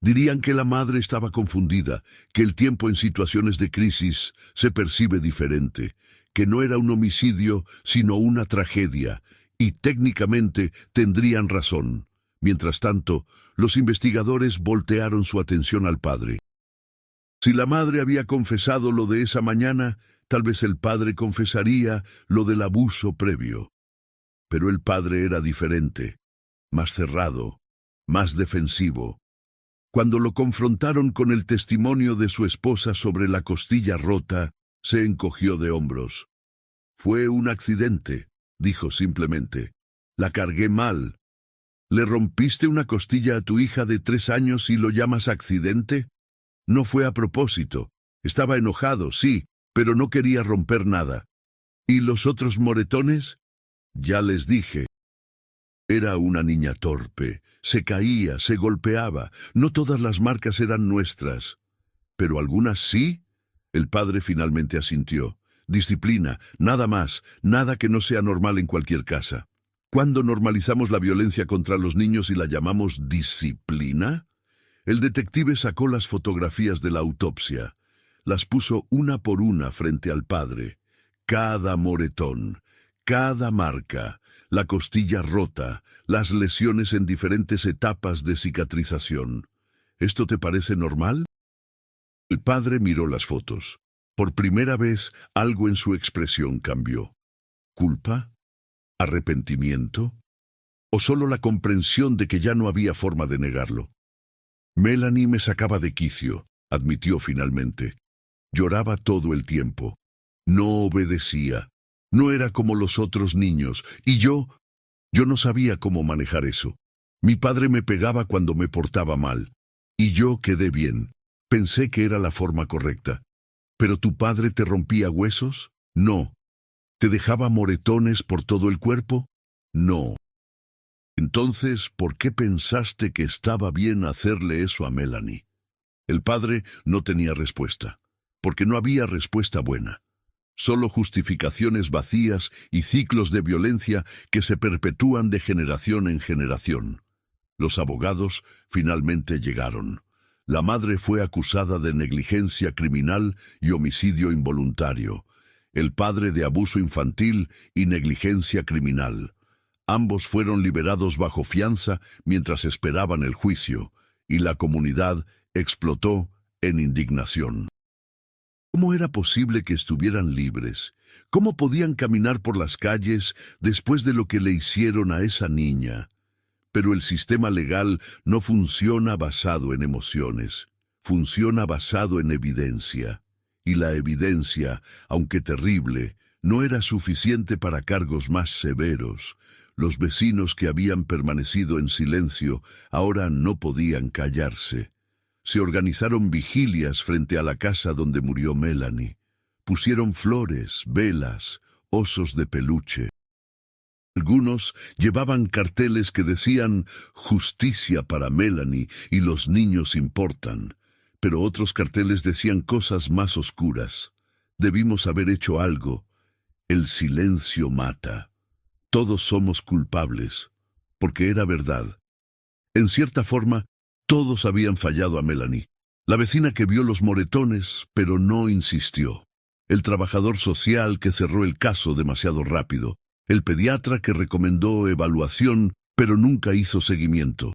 Dirían que la madre estaba confundida, que el tiempo en situaciones de crisis se percibe diferente, que no era un homicidio, sino una tragedia, y técnicamente tendrían razón. Mientras tanto, los investigadores voltearon su atención al padre. Si la madre había confesado lo de esa mañana, tal vez el padre confesaría lo del abuso previo. Pero el padre era diferente, más cerrado, más defensivo. Cuando lo confrontaron con el testimonio de su esposa sobre la costilla rota, se encogió de hombros. «Fue un accidente», dijo simplemente. «La cargué mal». «¿Le rompiste una costilla a tu hija de 3 años y lo llamas accidente?» «No fue a propósito. Estaba enojado, sí, pero no quería romper nada». «¿Y los otros moretones?» «Ya les dije». Era una niña torpe, se caía, se golpeaba, no todas las marcas eran nuestras. ¿Pero algunas sí? El padre finalmente asintió. Disciplina, nada más, nada que no sea normal en cualquier casa. ¿Cuándo normalizamos la violencia contra los niños y la llamamos disciplina? El detective sacó las fotografías de la autopsia. Las puso una por una frente al padre. Cada moretón, cada marca, la costilla rota, las lesiones en diferentes etapas de cicatrización. ¿Esto te parece normal? El padre miró las fotos. Por primera vez, algo en su expresión cambió. ¿Culpa? ¿Arrepentimiento? ¿O solo la comprensión de que ya no había forma de negarlo? Melanie me sacaba de quicio, admitió finalmente. Lloraba todo el tiempo. No obedecía. No era como los otros niños, y yo no sabía cómo manejar eso. Mi padre me pegaba cuando me portaba mal, y yo quedé bien. Pensé que era la forma correcta. ¿Pero tu padre te rompía huesos? No. ¿Te dejaba moretones por todo el cuerpo? No. Entonces, ¿por qué pensaste que estaba bien hacerle eso a Melanie? El padre no tenía respuesta, porque no había respuesta buena. Solo justificaciones vacías y ciclos de violencia que se perpetúan de generación en generación. Los abogados finalmente llegaron. La madre fue acusada de negligencia criminal y homicidio involuntario. El padre de abuso infantil y negligencia criminal. Ambos fueron liberados bajo fianza mientras esperaban el juicio, y la comunidad explotó en indignación. ¿Cómo era posible que estuvieran libres? ¿Cómo podían caminar por las calles después de lo que le hicieron a esa niña? Pero el sistema legal no funciona basado en emociones. funciona basado en evidencia, y la evidencia, aunque terrible, no era suficiente para cargos más severos. Los vecinos que habían permanecido en silencio ahora no podían callarse. Se organizaron vigilias frente a la casa donde murió Melanie. Pusieron flores, velas, osos de peluche. Algunos llevaban carteles que decían «Justicia para Melanie» y «Los niños importan». Pero otros carteles decían cosas más oscuras. «Debimos haber hecho algo. El silencio mata. Todos somos culpables». Porque era verdad. En cierta forma, todos habían fallado a Melanie. La vecina que vio los moretones, pero no insistió. El trabajador social que cerró el caso demasiado rápido. El pediatra que recomendó evaluación, pero nunca hizo seguimiento.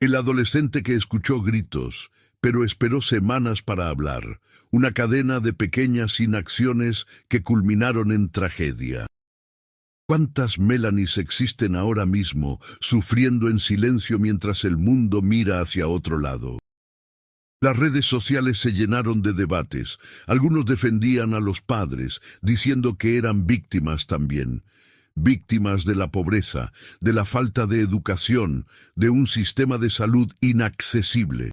El adolescente que escuchó gritos, pero esperó semanas para hablar. Una cadena de pequeñas inacciones que culminaron en tragedia. ¿Cuántas Melanies existen ahora mismo, sufriendo en silencio mientras el mundo mira hacia otro lado? Las redes sociales se llenaron de debates. Algunos defendían a los padres, diciendo que eran víctimas también. Víctimas de la pobreza, de la falta de educación, de un sistema de salud inaccesible.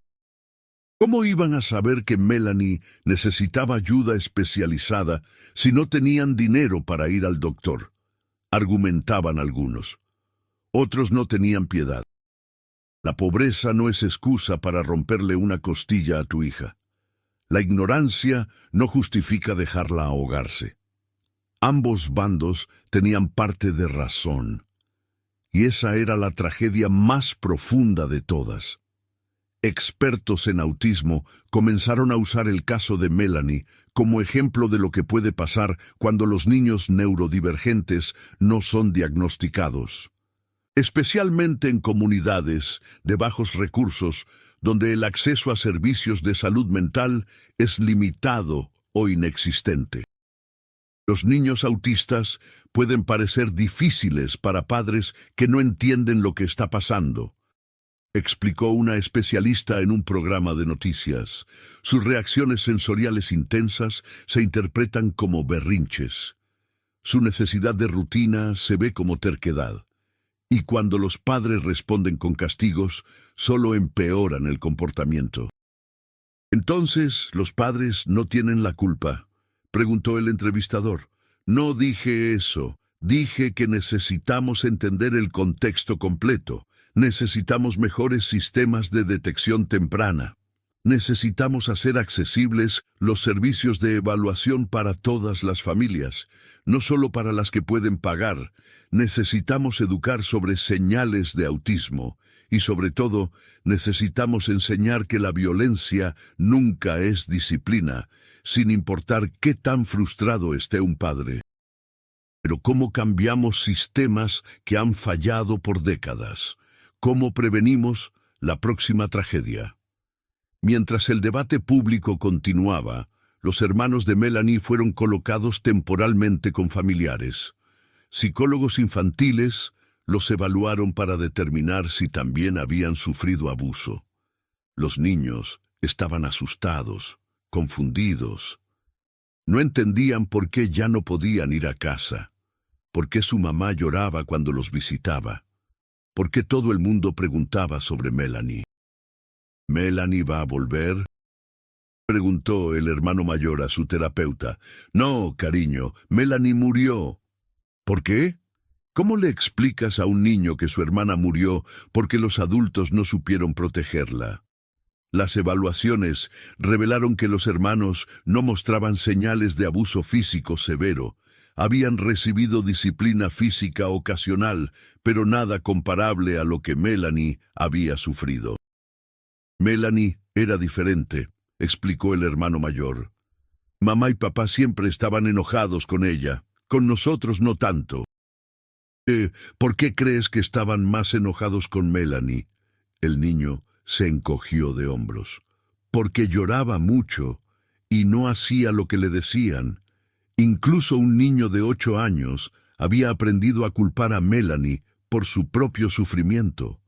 ¿Cómo iban a saber que Melanie necesitaba ayuda especializada si no tenían dinero para ir al doctor? Argumentaban algunos. Otros no tenían piedad. La pobreza no es excusa para romperle una costilla a tu hija. La ignorancia no justifica dejarla ahogarse. Ambos bandos tenían parte de razón. Y esa era la tragedia más profunda de todas. Expertos en autismo comenzaron a usar el caso de Melanie como ejemplo de lo que puede pasar cuando los niños neurodivergentes no son diagnosticados. Especialmente en comunidades de bajos recursos, donde el acceso a servicios de salud mental es limitado o inexistente. Los niños autistas pueden parecer difíciles para padres que no entienden lo que está pasando, explicó una especialista en un programa de noticias. Sus reacciones sensoriales intensas se interpretan como berrinches. Su necesidad de rutina se ve como terquedad. Y cuando los padres responden con castigos, solo empeoran el comportamiento. «Entonces, ¿los padres no tienen la culpa?», preguntó el entrevistador. «No dije eso. Dije que necesitamos entender el contexto completo. Necesitamos mejores sistemas de detección temprana. Necesitamos hacer accesibles los servicios de evaluación para todas las familias, no solo para las que pueden pagar. Necesitamos educar sobre señales de autismo y, sobre todo, necesitamos enseñar que la violencia nunca es disciplina, sin importar qué tan frustrado esté un padre. Pero ¿cómo cambiamos sistemas que han fallado por décadas? ¿Cómo prevenimos la próxima tragedia? Mientras el debate público continuaba, los hermanos de Melanie fueron colocados temporalmente con familiares. Psicólogos infantiles los evaluaron para determinar si también habían sufrido abuso. Los niños estaban asustados, confundidos. No entendían por qué ya no podían ir a casa, por qué su mamá lloraba cuando los visitaba, por qué todo el mundo preguntaba sobre Melanie. ¿Melanie va a volver?, preguntó el hermano mayor a su terapeuta. «No, cariño, Melanie murió». «¿Por qué? ¿Cómo le explicas a un niño que su hermana murió porque los adultos no supieron protegerla?» Las evaluaciones revelaron que los hermanos no mostraban señales de abuso físico severo. Habían recibido disciplina física ocasional, pero nada comparable a lo que Melanie había sufrido. «Melanie era diferente», explicó el hermano mayor. «Mamá y papá siempre estaban enojados con ella, con nosotros no tanto». «¿Por qué crees que estaban más enojados con Melanie?». El niño se encogió de hombros. «Porque lloraba mucho y no hacía lo que le decían. Incluso un niño de 8 años había aprendido a culpar a Melanie por su propio sufrimiento.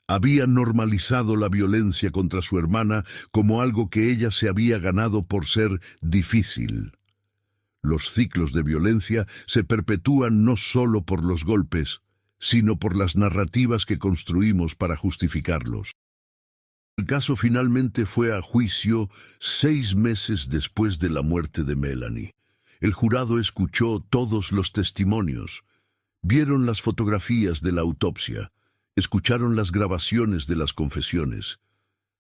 Había normalizado la violencia contra su hermana como algo que ella se había ganado por ser difícil. Los ciclos de violencia se perpetúan no solo por los golpes, sino por las narrativas que construimos para justificarlos. El caso finalmente fue a juicio 6 meses después de la muerte de Melanie. El jurado escuchó todos los testimonios, vieron las fotografías de la autopsia, escucharon las grabaciones de las confesiones.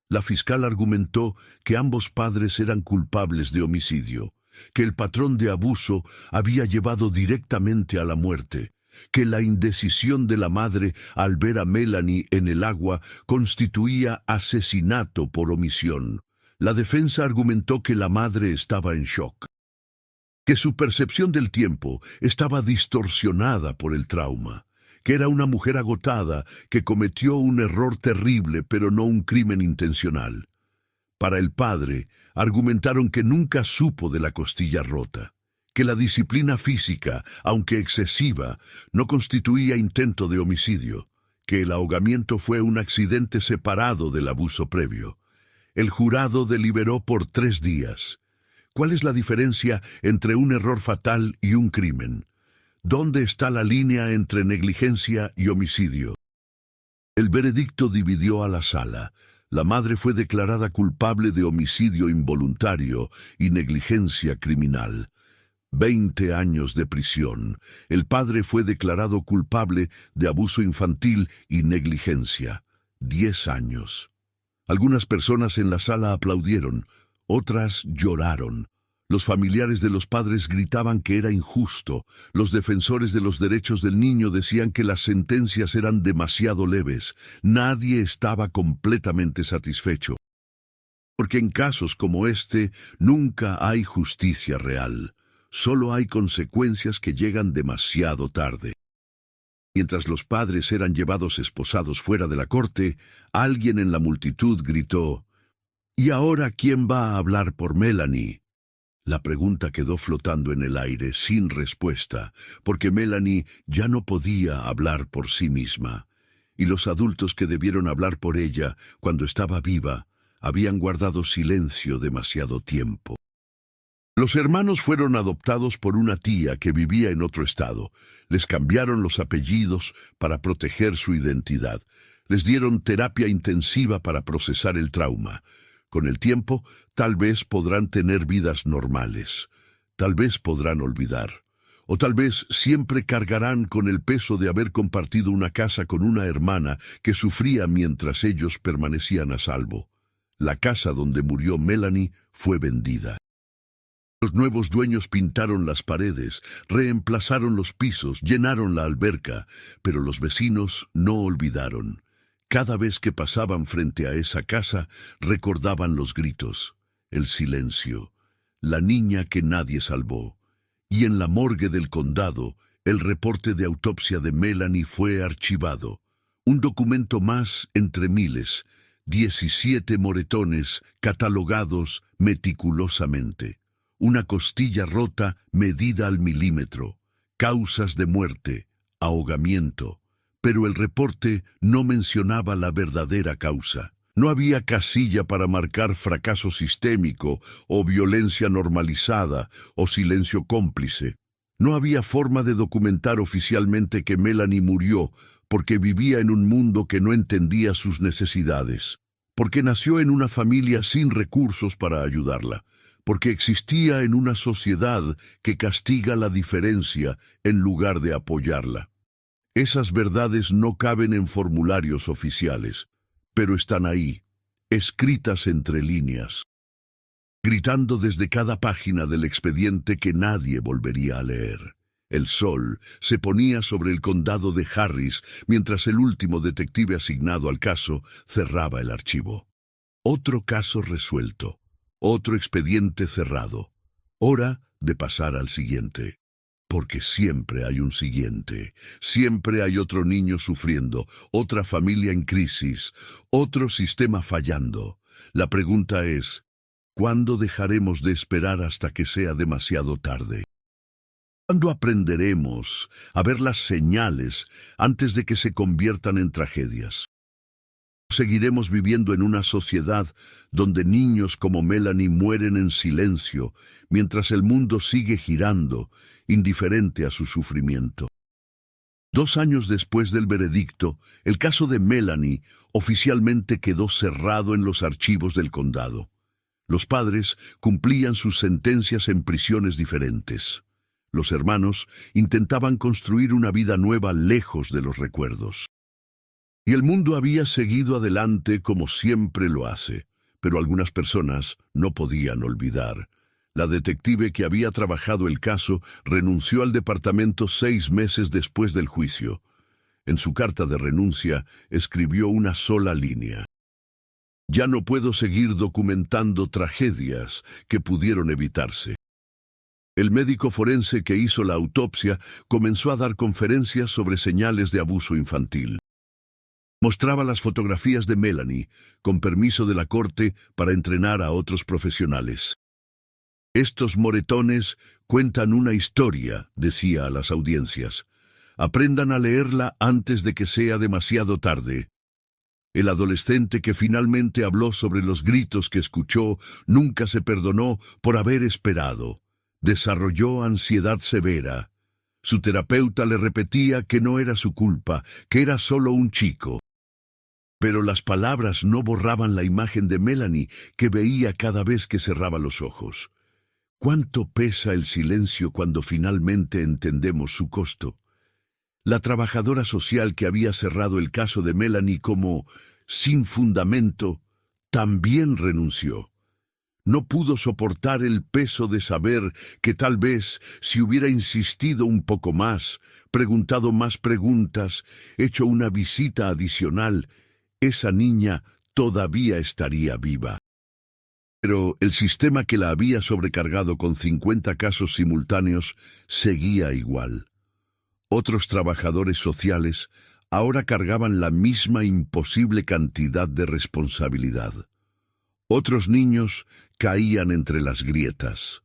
La fiscal argumentó que ambos padres eran culpables de homicidio, que el patrón de abuso había llevado directamente a la muerte, que la indecisión de la madre al ver a Melanie en el agua constituía asesinato por omisión. La defensa argumentó que la madre estaba en shock, que su percepción del tiempo estaba distorsionada por el trauma, que era una mujer agotada que cometió un error terrible pero no un crimen intencional. Para el padre, argumentaron que nunca supo de la costilla rota, que la disciplina física, aunque excesiva, no constituía intento de homicidio, que el ahogamiento fue un accidente separado del abuso previo. El jurado deliberó por 3 días. ¿Cuál es la diferencia entre un error fatal y un crimen? ¿Dónde está la línea entre negligencia y homicidio? El veredicto dividió a la sala. La madre fue declarada culpable de homicidio involuntario y negligencia criminal. 20 años de prisión. El padre fue declarado culpable de abuso infantil y negligencia. 10 años. Algunas personas en la sala aplaudieron, otras lloraron. Los familiares de los padres gritaban que era injusto. Los defensores de los derechos del niño decían que las sentencias eran demasiado leves. Nadie estaba completamente satisfecho. Porque en casos como este nunca hay justicia real. Solo hay consecuencias que llegan demasiado tarde. Mientras los padres eran llevados esposados fuera de la corte, alguien en la multitud gritó: «¿Y ahora quién va a hablar por Melanie?». La pregunta quedó flotando en el aire sin respuesta, porque Melanie ya no podía hablar por sí misma, y los adultos que debieron hablar por ella cuando estaba viva habían guardado silencio demasiado tiempo. Los hermanos fueron adoptados por una tía que vivía en otro estado. Les cambiaron los apellidos para proteger su identidad. Les dieron terapia intensiva para procesar el trauma. Con el tiempo, tal vez podrán tener vidas normales. Tal vez podrán olvidar. O tal vez siempre cargarán con el peso de haber compartido una casa con una hermana que sufría mientras ellos permanecían a salvo. La casa donde murió Melanie fue vendida. Los nuevos dueños pintaron las paredes, reemplazaron los pisos, llenaron la alberca, pero los vecinos no olvidaron. Cada vez que pasaban frente a esa casa, recordaban los gritos, el silencio, la niña que nadie salvó. Y en la morgue del condado, el reporte de autopsia de Melanie fue archivado. Un documento más entre miles, 17 moretones catalogados meticulosamente. Una costilla rota medida al milímetro, causas de muerte, ahogamiento. Pero el reporte no mencionaba la verdadera causa. No había casilla para marcar fracaso sistémico o violencia normalizada o silencio cómplice. No había forma de documentar oficialmente que Melanie murió porque vivía en un mundo que no entendía sus necesidades, porque nació en una familia sin recursos para ayudarla, porque existía en una sociedad que castiga la diferencia en lugar de apoyarla. Esas verdades no caben en formularios oficiales, pero están ahí, escritas entre líneas, gritando desde cada página del expediente que nadie volvería a leer. El sol se ponía sobre el condado de Harris mientras el último detective asignado al caso cerraba el archivo. Otro caso resuelto, otro expediente cerrado. Hora de pasar al siguiente. Porque siempre hay un siguiente, siempre hay otro niño sufriendo, otra familia en crisis, otro sistema fallando. La pregunta es, ¿cuándo dejaremos de esperar hasta que sea demasiado tarde? ¿Cuándo aprenderemos a ver las señales antes de que se conviertan en tragedias? Seguiremos viviendo en una sociedad donde niños como Melanie mueren en silencio, mientras el mundo sigue girando, indiferente a su sufrimiento. 2 años después del veredicto, el caso de Melanie oficialmente quedó cerrado en los archivos del condado. Los padres cumplían sus sentencias en prisiones diferentes. Los hermanos intentaban construir una vida nueva lejos de los recuerdos. Y el mundo había seguido adelante como siempre lo hace, pero algunas personas no podían olvidar. La detective que había trabajado el caso renunció al departamento 6 meses después del juicio. En su carta de renuncia escribió una sola línea: "Ya no puedo seguir documentando tragedias que pudieron evitarse". El médico forense que hizo la autopsia comenzó a dar conferencias sobre señales de abuso infantil. Mostraba las fotografías de Melanie, con permiso de la corte para entrenar a otros profesionales. "Estos moretones cuentan una historia", decía a las audiencias. "Aprendan a leerla antes de que sea demasiado tarde". El adolescente que finalmente habló sobre los gritos que escuchó nunca se perdonó por haber esperado. Desarrolló ansiedad severa. Su terapeuta le repetía que no era su culpa, que era solo un chico. Pero las palabras no borraban la imagen de Melanie que veía cada vez que cerraba los ojos. ¿Cuánto pesa el silencio cuando finalmente entendemos su costo? La trabajadora social que había cerrado el caso de Melanie como sin fundamento también renunció. No pudo soportar el peso de saber que tal vez si hubiera insistido un poco más, preguntado más preguntas, hecho una visita adicional, esa niña todavía estaría viva. Pero el sistema que la había sobrecargado con 50 casos simultáneos seguía igual. Otros trabajadores sociales ahora cargaban la misma imposible cantidad de responsabilidad. Otros niños caían entre las grietas.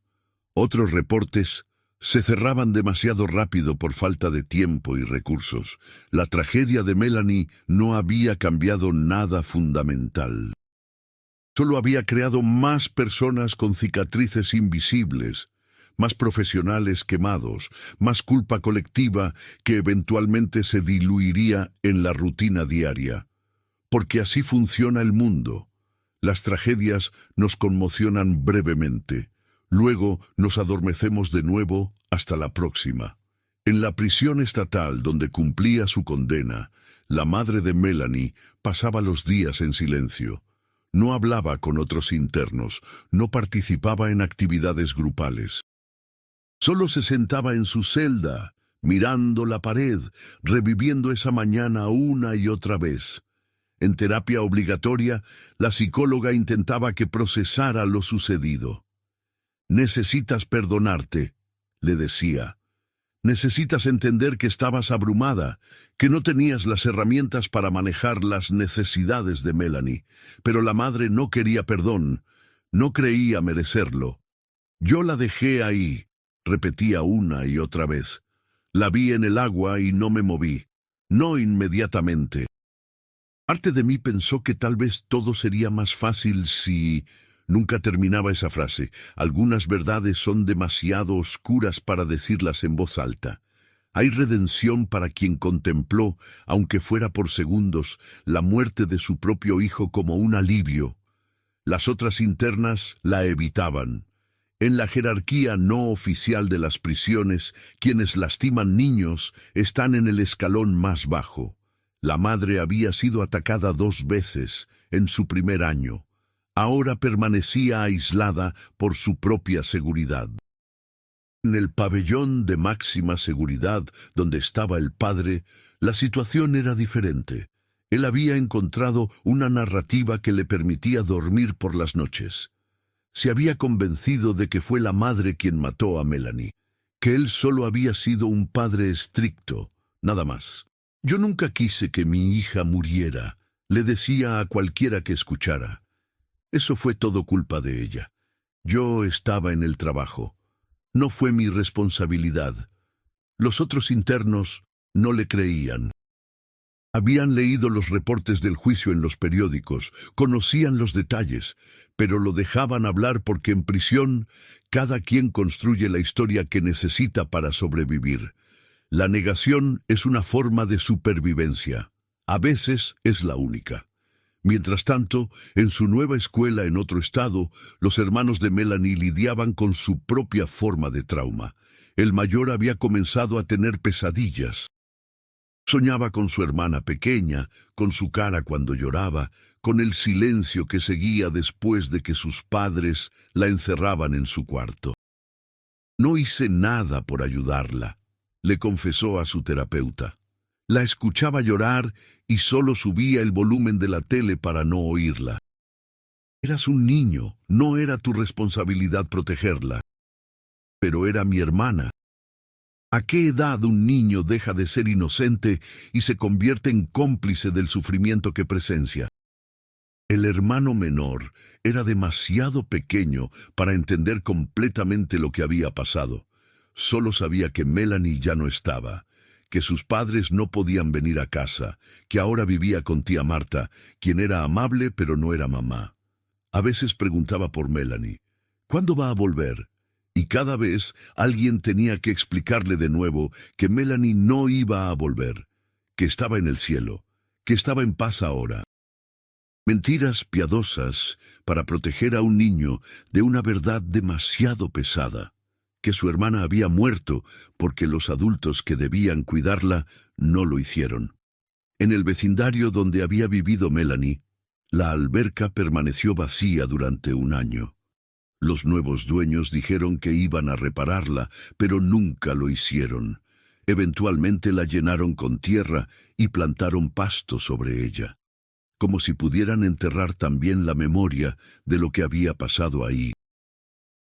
Otros reportes se cerraban demasiado rápido por falta de tiempo y recursos. La tragedia de Melanie no había cambiado nada fundamental. Solo había creado más personas con cicatrices invisibles, más profesionales quemados, más culpa colectiva que eventualmente se diluiría en la rutina diaria. Porque así funciona el mundo. Las tragedias nos conmocionan brevemente. Luego nos adormecemos de nuevo hasta la próxima. En la prisión estatal donde cumplía su condena, la madre de Melanie pasaba los días en silencio. No hablaba con otros internos, no participaba en actividades grupales. Solo se sentaba en su celda, mirando la pared, reviviendo esa mañana una y otra vez. En terapia obligatoria, la psicóloga intentaba que procesara lo sucedido. «Necesitas perdonarte», le decía. «Necesitas entender que estabas abrumada, que no tenías las herramientas para manejar las necesidades de Melanie». Pero la madre no quería perdón, no creía merecerlo. «Yo la dejé ahí», repetía una y otra vez. «La vi en el agua y no me moví. No inmediatamente». Parte de mí pensó que tal vez todo sería más fácil si... Nunca terminaba esa frase. Algunas verdades son demasiado oscuras para decirlas en voz alta. Hay redención para quien contempló, aunque fuera por segundos, la muerte de su propio hijo como un alivio. Las otras internas la evitaban. En la jerarquía no oficial de las prisiones, quienes lastiman niños están en el escalón más bajo. La madre había sido atacada 2 veces en su primer año. Ahora permanecía aislada por su propia seguridad. En el pabellón de máxima seguridad, donde estaba el padre, la situación era diferente. Él había encontrado una narrativa que le permitía dormir por las noches. Se había convencido de que fue la madre quien mató a Melanie, que él solo había sido un padre estricto, nada más. «Yo nunca quise que mi hija muriera», le decía a cualquiera que escuchara. «Eso fue todo culpa de ella. Yo estaba en el trabajo. No fue mi responsabilidad». Los otros internos no le creían. Habían leído los reportes del juicio en los periódicos, conocían los detalles, pero lo dejaban hablar porque en prisión cada quien construye la historia que necesita para sobrevivir. La negación es una forma de supervivencia. A veces es la única. Mientras tanto, en su nueva escuela en otro estado, los hermanos de Melanie lidiaban con su propia forma de trauma. El mayor había comenzado a tener pesadillas. Soñaba con su hermana pequeña, con su cara cuando lloraba, con el silencio que seguía después de que sus padres la encerraban en su cuarto. No hice nada por ayudarla, le confesó a su terapeuta. La escuchaba llorar y solo subía el volumen de la tele para no oírla. Eras un niño, no era tu responsabilidad protegerla. Pero era mi hermana. ¿A qué edad un niño deja de ser inocente y se convierte en cómplice del sufrimiento que presencia? El hermano menor era demasiado pequeño para entender completamente lo que había pasado. Solo sabía que Melanie ya no estaba, que sus padres no podían venir a casa, que ahora vivía con tía Marta, quien era amable pero no era mamá. A veces preguntaba por Melanie, ¿cuándo va a volver? Y cada vez alguien tenía que explicarle de nuevo que Melanie no iba a volver, que estaba en el cielo, que estaba en paz ahora. Mentiras piadosas para proteger a un niño de una verdad demasiado pesada, que su hermana había muerto porque los adultos que debían cuidarla no lo hicieron. En el vecindario donde había vivido Melanie, la alberca permaneció vacía durante un año. Los nuevos dueños dijeron que iban a repararla, pero nunca lo hicieron. Eventualmente la llenaron con tierra y plantaron pasto sobre ella, como si pudieran enterrar también la memoria de lo que había pasado ahí.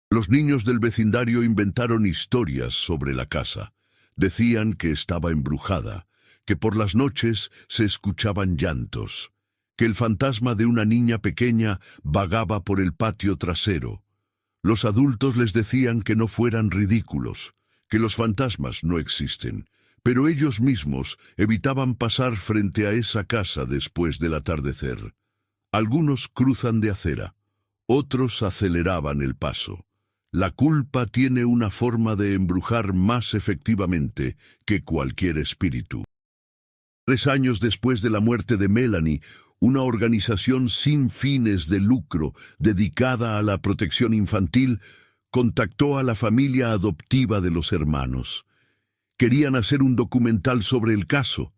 Los niños del vecindario inventaron historias sobre la casa. Decían que estaba embrujada, que por las noches se escuchaban llantos, que el fantasma de una niña pequeña vagaba por el patio trasero. Los adultos les decían que no fueran ridículos, que los fantasmas no existen, pero ellos mismos evitaban pasar frente a esa casa después del atardecer. Algunos cruzan de acera, otros aceleraban el paso. La culpa tiene una forma de embrujar más efectivamente que cualquier espíritu. 3 años después de la muerte de Melanie, una organización sin fines de lucro dedicada a la protección infantil contactó a la familia adoptiva de los hermanos. Querían hacer un documental sobre el caso.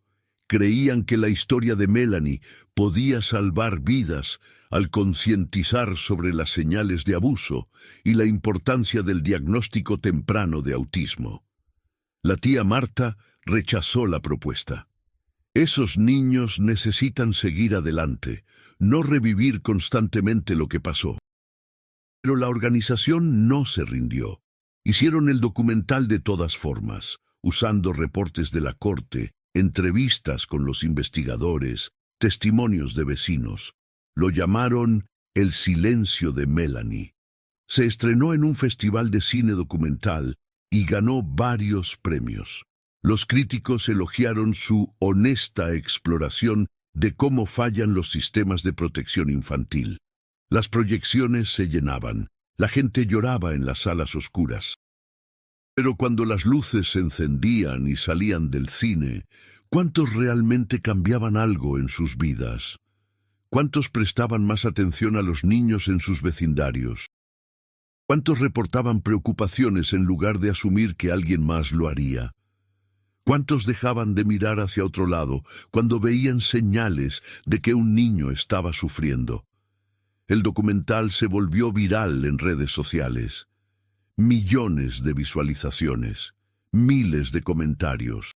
Creían que la historia de Melanie podía salvar vidas al concientizar sobre las señales de abuso y la importancia del diagnóstico temprano de autismo. La tía Marta rechazó la propuesta. Esos niños necesitan seguir adelante, no revivir constantemente lo que pasó. Pero la organización no se rindió. Hicieron el documental de todas formas, usando reportes de la corte, entrevistas con los investigadores, testimonios de vecinos. Lo llamaron El silencio de Melanie. Se estrenó en un festival de cine documental y ganó varios premios. Los críticos elogiaron su honesta exploración de cómo fallan los sistemas de protección infantil. Las proyecciones se llenaban, la gente lloraba en las salas oscuras. Pero cuando las luces se encendían y salían del cine, ¿cuántos realmente cambiaban algo en sus vidas? ¿Cuántos prestaban más atención a los niños en sus vecindarios? ¿Cuántos reportaban preocupaciones en lugar de asumir que alguien más lo haría? ¿Cuántos dejaban de mirar hacia otro lado cuando veían señales de que un niño estaba sufriendo? El documental se volvió viral en redes sociales. Millones de visualizaciones, miles de comentarios.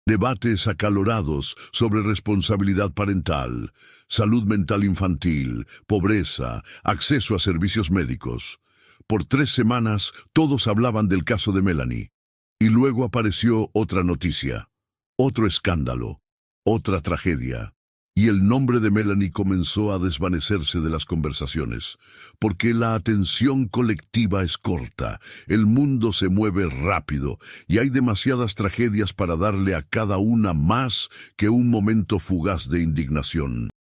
Debates acalorados sobre responsabilidad parental, salud mental infantil, pobreza, acceso a servicios médicos. Por 3 semanas todos hablaban del caso de Melanie. Y luego apareció otra noticia, otro escándalo, otra tragedia. Y el nombre de Melanie comenzó a desvanecerse de las conversaciones, porque la atención colectiva es corta, el mundo se mueve rápido y hay demasiadas tragedias para darle a cada una más que un momento fugaz de indignación.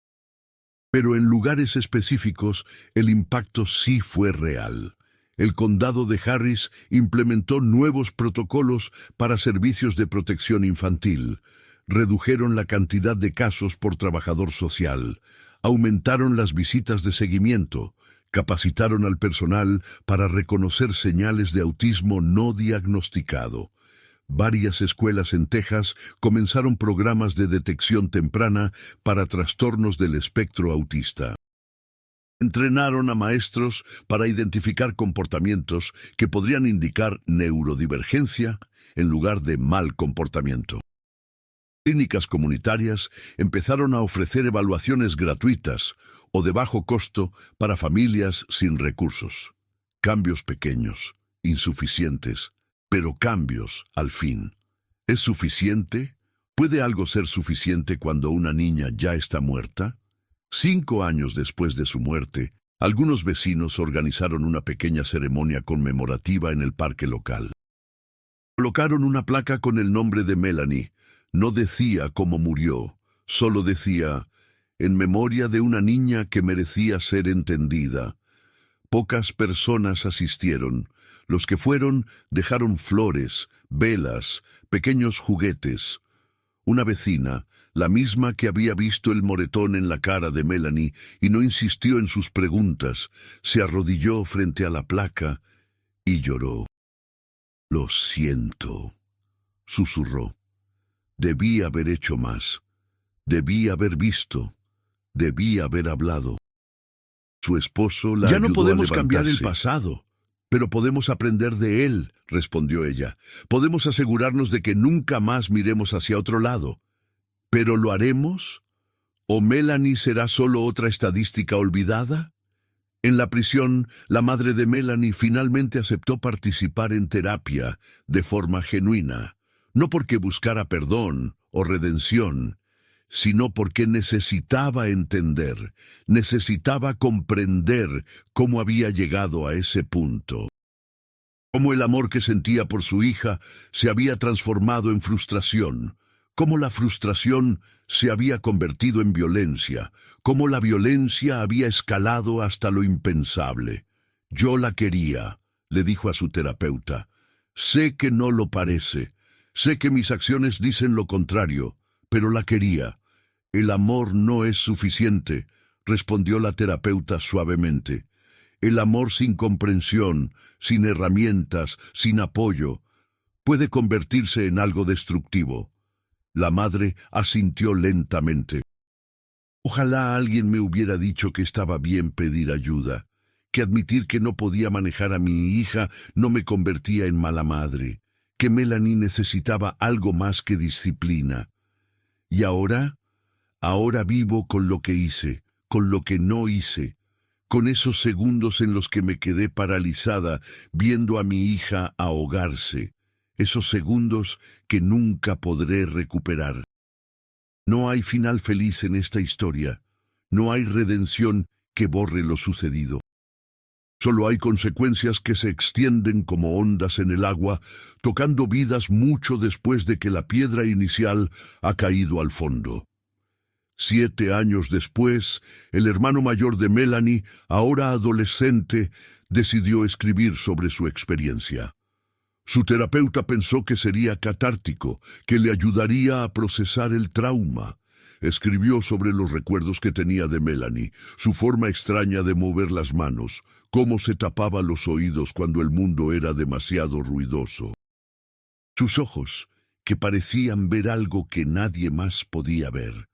Pero en lugares específicos el impacto sí fue real. El condado de Harris implementó nuevos protocolos para servicios de protección infantil. Redujeron la cantidad de casos por trabajador social, aumentaron las visitas de seguimiento, capacitaron al personal para reconocer señales de autismo no diagnosticado. Varias escuelas en Texas comenzaron programas de detección temprana para trastornos del espectro autista. Entrenaron a maestros para identificar comportamientos que podrían indicar neurodivergencia en lugar de mal comportamiento. Clínicas comunitarias empezaron a ofrecer evaluaciones gratuitas o de bajo costo para familias sin recursos. Cambios pequeños, insuficientes, pero cambios al fin. ¿Es suficiente? ¿Puede algo ser suficiente cuando una niña ya está muerta? 5 años después de su muerte, algunos vecinos organizaron una pequeña ceremonia conmemorativa en el parque local. Colocaron una placa con el nombre de Melanie. No decía cómo murió, solo decía, en memoria de una niña que merecía ser entendida. Pocas personas asistieron. Los que fueron dejaron flores, velas, pequeños juguetes. Una vecina, la misma que había visto el moretón en la cara de Melanie y no insistió en sus preguntas, se arrodilló frente a la placa y lloró. «Lo siento», susurró. «Debí haber hecho más. Debí haber visto. Debí haber hablado». Su esposo la ayudó a levantarse. «Ya no podemos cambiar el pasado, pero podemos aprender de él», respondió ella. «Podemos asegurarnos de que nunca más miremos hacia otro lado. ¿Pero lo haremos? ¿O Melanie será solo otra estadística olvidada?» En la prisión, la madre de Melanie finalmente aceptó participar en terapia de forma genuina, no porque buscara perdón o redención, sino porque necesitaba entender, necesitaba comprender cómo había llegado a ese punto. Cómo el amor que sentía por su hija se había transformado en frustración, cómo la frustración se había convertido en violencia, cómo la violencia había escalado hasta lo impensable. «Yo la quería», le dijo a su terapeuta. «Sé que no lo parece, sé que mis acciones dicen lo contrario, pero la quería». «El amor no es suficiente», respondió la terapeuta suavemente. «El amor sin comprensión, sin herramientas, sin apoyo, puede convertirse en algo destructivo». La madre asintió lentamente. «Ojalá alguien me hubiera dicho que estaba bien pedir ayuda, que admitir que no podía manejar a mi hija no me convertía en mala madre, que Melanie necesitaba algo más que disciplina. Y ahora vivo con lo que hice, con lo que no hice, con esos segundos en los que me quedé paralizada viendo a mi hija ahogarse, esos segundos que nunca podré recuperar. No hay final feliz en esta historia, no hay redención que borre lo sucedido. Solo hay consecuencias que se extienden como ondas en el agua, tocando vidas mucho después de que la piedra inicial ha caído al fondo. 7 años después, el hermano mayor de Melanie, ahora adolescente, decidió escribir sobre su experiencia. Su terapeuta pensó que sería catártico, que le ayudaría a procesar el trauma. Escribió sobre los recuerdos que tenía de Melanie, su forma extraña de mover las manos, cómo se tapaba los oídos cuando el mundo era demasiado ruidoso. Sus ojos, que parecían ver algo que nadie más podía ver.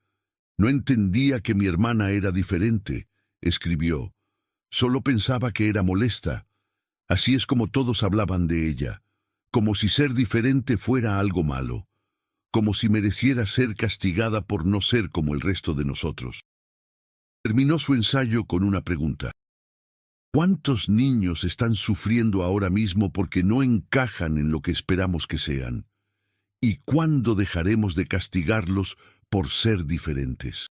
«No entendía que mi hermana era diferente», escribió. «Solo pensaba que era molesta. Así es como todos hablaban de ella. Como si ser diferente fuera algo malo, como si mereciera ser castigada por no ser como el resto de nosotros». Terminó su ensayo con una pregunta. ¿Cuántos niños están sufriendo ahora mismo porque no encajan en lo que esperamos que sean? ¿Y cuándo dejaremos de castigarlos por ser diferentes?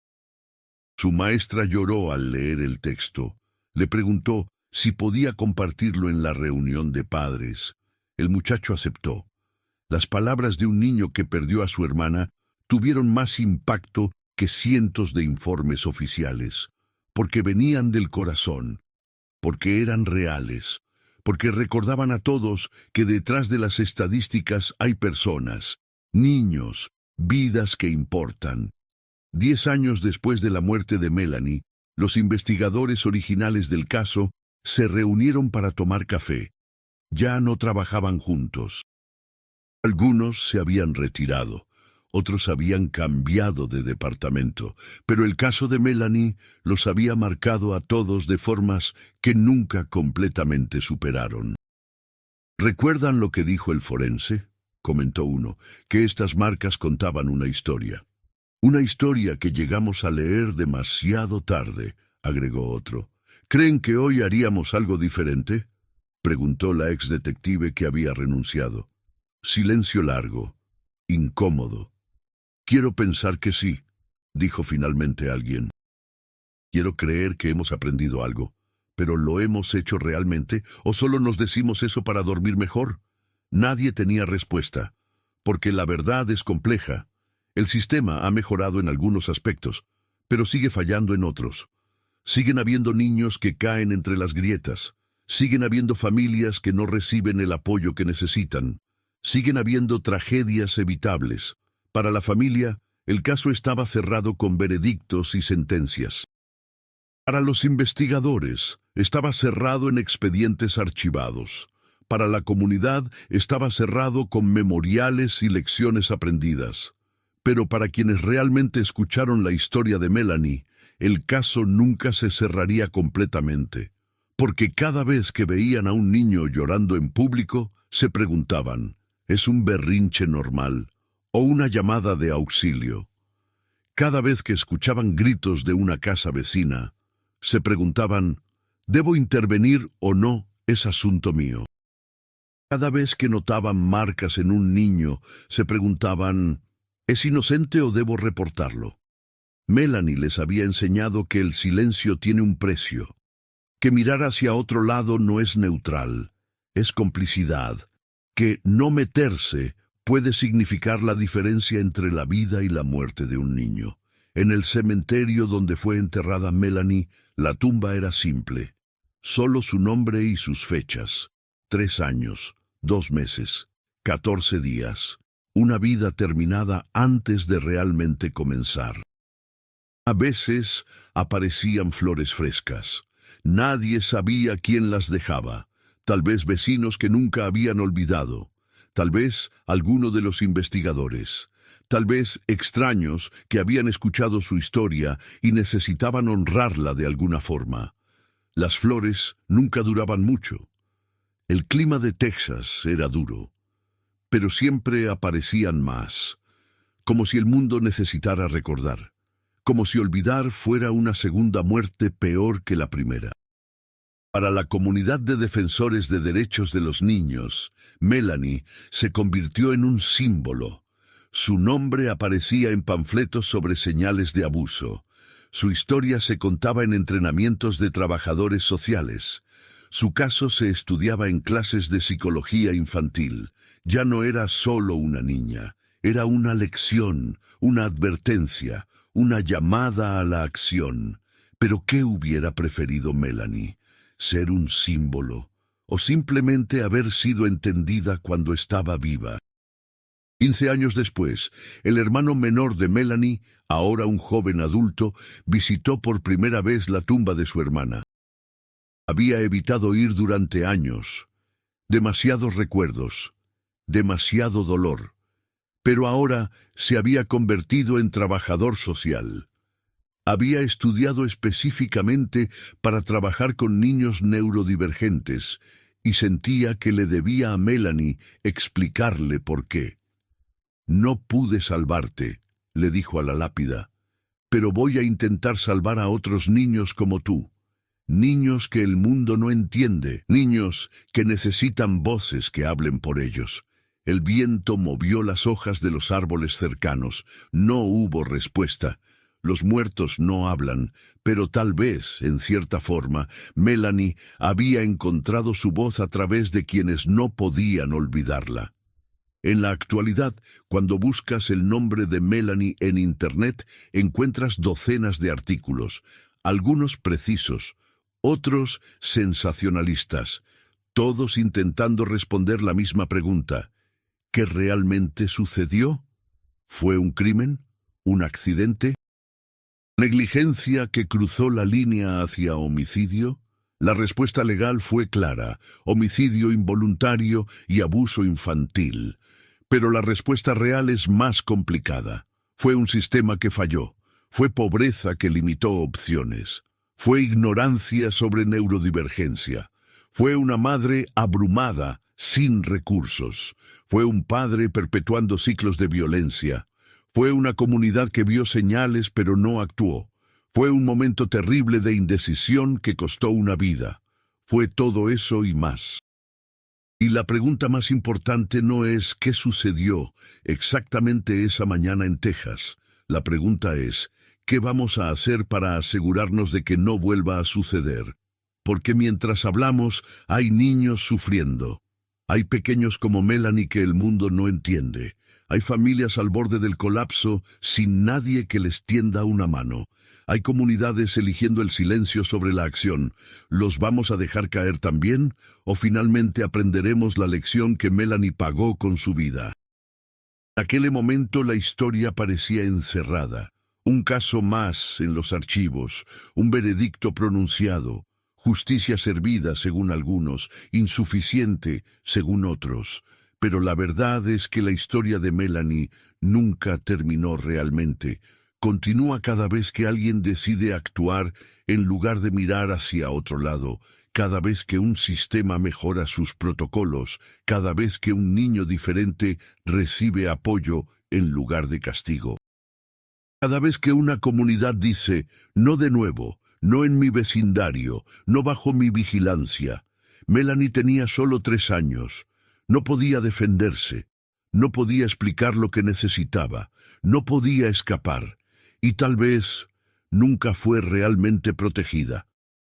Su maestra lloró al leer el texto. Le preguntó si podía compartirlo en la reunión de padres. El muchacho aceptó. Las palabras de un niño que perdió a su hermana tuvieron más impacto que cientos de informes oficiales, porque venían del corazón, porque eran reales, porque recordaban a todos que detrás de las estadísticas hay personas, niños, vidas que importan. 10 años después de la muerte de Melanie, los investigadores originales del caso se reunieron para tomar café. Ya no trabajaban juntos. Algunos se habían retirado, otros habían cambiado de departamento, pero el caso de Melanie los había marcado a todos de formas que nunca completamente superaron. ¿Recuerdan lo que dijo el forense? Comentó uno, que estas marcas contaban una historia. Una historia que llegamos a leer demasiado tarde, agregó otro. ¿Creen que hoy haríamos algo diferente?, preguntó la ex detective que había renunciado. Silencio largo, incómodo. Quiero pensar que sí, dijo finalmente alguien. Quiero creer que hemos aprendido algo, pero ¿lo hemos hecho realmente o solo nos decimos eso para dormir mejor? Nadie tenía respuesta, porque la verdad es compleja. El sistema ha mejorado en algunos aspectos, pero sigue fallando en otros. Siguen habiendo niños que caen entre las grietas. Siguen habiendo familias que no reciben el apoyo que necesitan. Siguen habiendo tragedias evitables. Para la familia, el caso estaba cerrado con veredictos y sentencias. Para los investigadores, estaba cerrado en expedientes archivados. Para la comunidad, estaba cerrado con memoriales y lecciones aprendidas. Pero para quienes realmente escucharon la historia de Melanie, el caso nunca se cerraría completamente. Porque cada vez que veían a un niño llorando en público, se preguntaban, ¿es un berrinche normal o una llamada de auxilio? Cada vez que escuchaban gritos de una casa vecina, se preguntaban, ¿debo intervenir o no? Es asunto mío. Cada vez que notaban marcas en un niño, se preguntaban, ¿es inocente o debo reportarlo? Melanie les había enseñado que el silencio tiene un precio, que mirar hacia otro lado no es neutral, es complicidad, que no meterse puede significar la diferencia entre la vida y la muerte de un niño. En el cementerio donde fue enterrada Melanie, la tumba era simple, solo su nombre y sus fechas. 3 años, 2 meses, 14 días, una vida terminada antes de realmente comenzar. A veces aparecían flores frescas. Nadie sabía quién las dejaba. Tal vez vecinos que nunca habían olvidado. Tal vez alguno de los investigadores. Tal vez extraños que habían escuchado su historia y necesitaban honrarla de alguna forma. Las flores nunca duraban mucho. El clima de Texas era duro, pero siempre aparecían más, como si el mundo necesitara recordar, como si olvidar fuera una segunda muerte peor que la primera. Para la comunidad de defensores de derechos de los niños, Melanie se convirtió en un símbolo. Su nombre aparecía en panfletos sobre señales de abuso. Su historia se contaba en entrenamientos de trabajadores sociales. Su caso se estudiaba en clases de psicología infantil. Ya no era solo una niña, era una lección, una advertencia, una llamada a la acción. Pero ¿qué hubiera preferido Melanie? ¿Ser un símbolo o simplemente haber sido entendida cuando estaba viva? 15 años después, el hermano menor de Melanie, ahora un joven adulto, visitó por primera vez la tumba de su hermana. Había evitado ir durante años. Demasiados recuerdos, demasiado dolor. Pero ahora se había convertido en trabajador social. Había estudiado específicamente para trabajar con niños neurodivergentes y sentía que le debía a Melanie explicarle por qué. No pude salvarte, le dijo a la lápida, pero voy a intentar salvar a otros niños como tú. Niños que el mundo no entiende, niños que necesitan voces que hablen por ellos. El viento movió las hojas de los árboles cercanos. No hubo respuesta. Los muertos no hablan, pero tal vez, en cierta forma, Melanie había encontrado su voz a través de quienes no podían olvidarla. En la actualidad, cuando buscas el nombre de Melanie en Internet, encuentras docenas de artículos, algunos precisos, otros sensacionalistas, todos intentando responder la misma pregunta: ¿qué realmente sucedió? ¿Fue un crimen? ¿Un accidente? ¿Negligencia que cruzó la línea hacia homicidio? La respuesta legal fue clara: homicidio involuntario y abuso infantil. Pero la respuesta real es más complicada. Fue un sistema que falló. Fue pobreza que limitó opciones. Fue ignorancia sobre neurodivergencia. Fue una madre abrumada, sin recursos. Fue un padre perpetuando ciclos de violencia. Fue una comunidad que vio señales pero no actuó. Fue un momento terrible de indecisión que costó una vida. Fue todo eso y más. Y la pregunta más importante no es ¿qué sucedió exactamente esa mañana en Texas? La pregunta es ¿qué vamos a hacer para asegurarnos de que no vuelva a suceder? Porque mientras hablamos, hay niños sufriendo. Hay pequeños como Melanie que el mundo no entiende. Hay familias al borde del colapso sin nadie que les tienda una mano. Hay comunidades eligiendo el silencio sobre la acción. ¿Los vamos a dejar caer también? ¿O finalmente aprenderemos la lección que Melanie pagó con su vida? En aquel momento la historia parecía encerrada. Un caso más en los archivos, un veredicto pronunciado, justicia servida según algunos, insuficiente según otros. Pero la verdad es que la historia de Melanie nunca terminó realmente. Continúa cada vez que alguien decide actuar en lugar de mirar hacia otro lado, cada vez que un sistema mejora sus protocolos, cada vez que un niño diferente recibe apoyo en lugar de castigo. Cada vez que una comunidad dice, no de nuevo, no en mi vecindario, no bajo mi vigilancia. Melanie tenía solo 3 años. No podía defenderse, no podía explicar lo que necesitaba, no podía escapar, y tal vez nunca fue realmente protegida.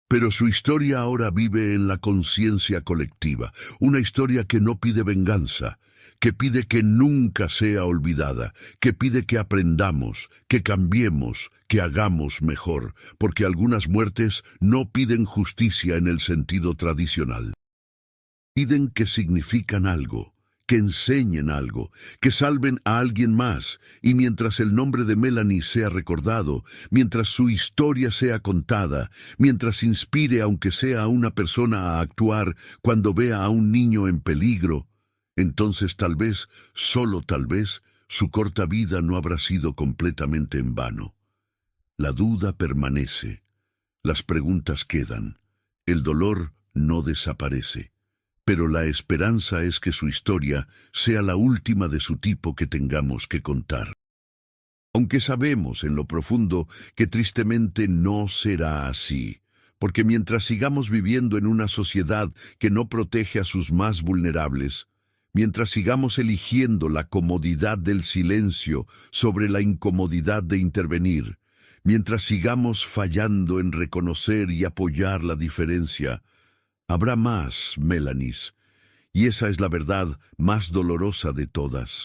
Pero su historia ahora vive en la conciencia colectiva, una historia que no pide venganza, que pide que nunca sea olvidada, que pide que aprendamos, que cambiemos, que hagamos mejor, porque algunas muertes no piden justicia en el sentido tradicional. Piden que significan algo, que enseñen algo, que salven a alguien más, y mientras el nombre de Melanie sea recordado, mientras su historia sea contada, mientras inspire aunque sea a una persona a actuar cuando vea a un niño en peligro, entonces tal vez, solo tal vez, su corta vida no habrá sido completamente en vano. La duda permanece, las preguntas quedan, el dolor no desaparece. Pero la esperanza es que su historia sea la última de su tipo que tengamos que contar. Aunque sabemos en lo profundo que tristemente no será así, porque mientras sigamos viviendo en una sociedad que no protege a sus más vulnerables, mientras sigamos eligiendo la comodidad del silencio sobre la incomodidad de intervenir, mientras sigamos fallando en reconocer y apoyar la diferencia, habrá más Melanies, y esa es la verdad más dolorosa de todas.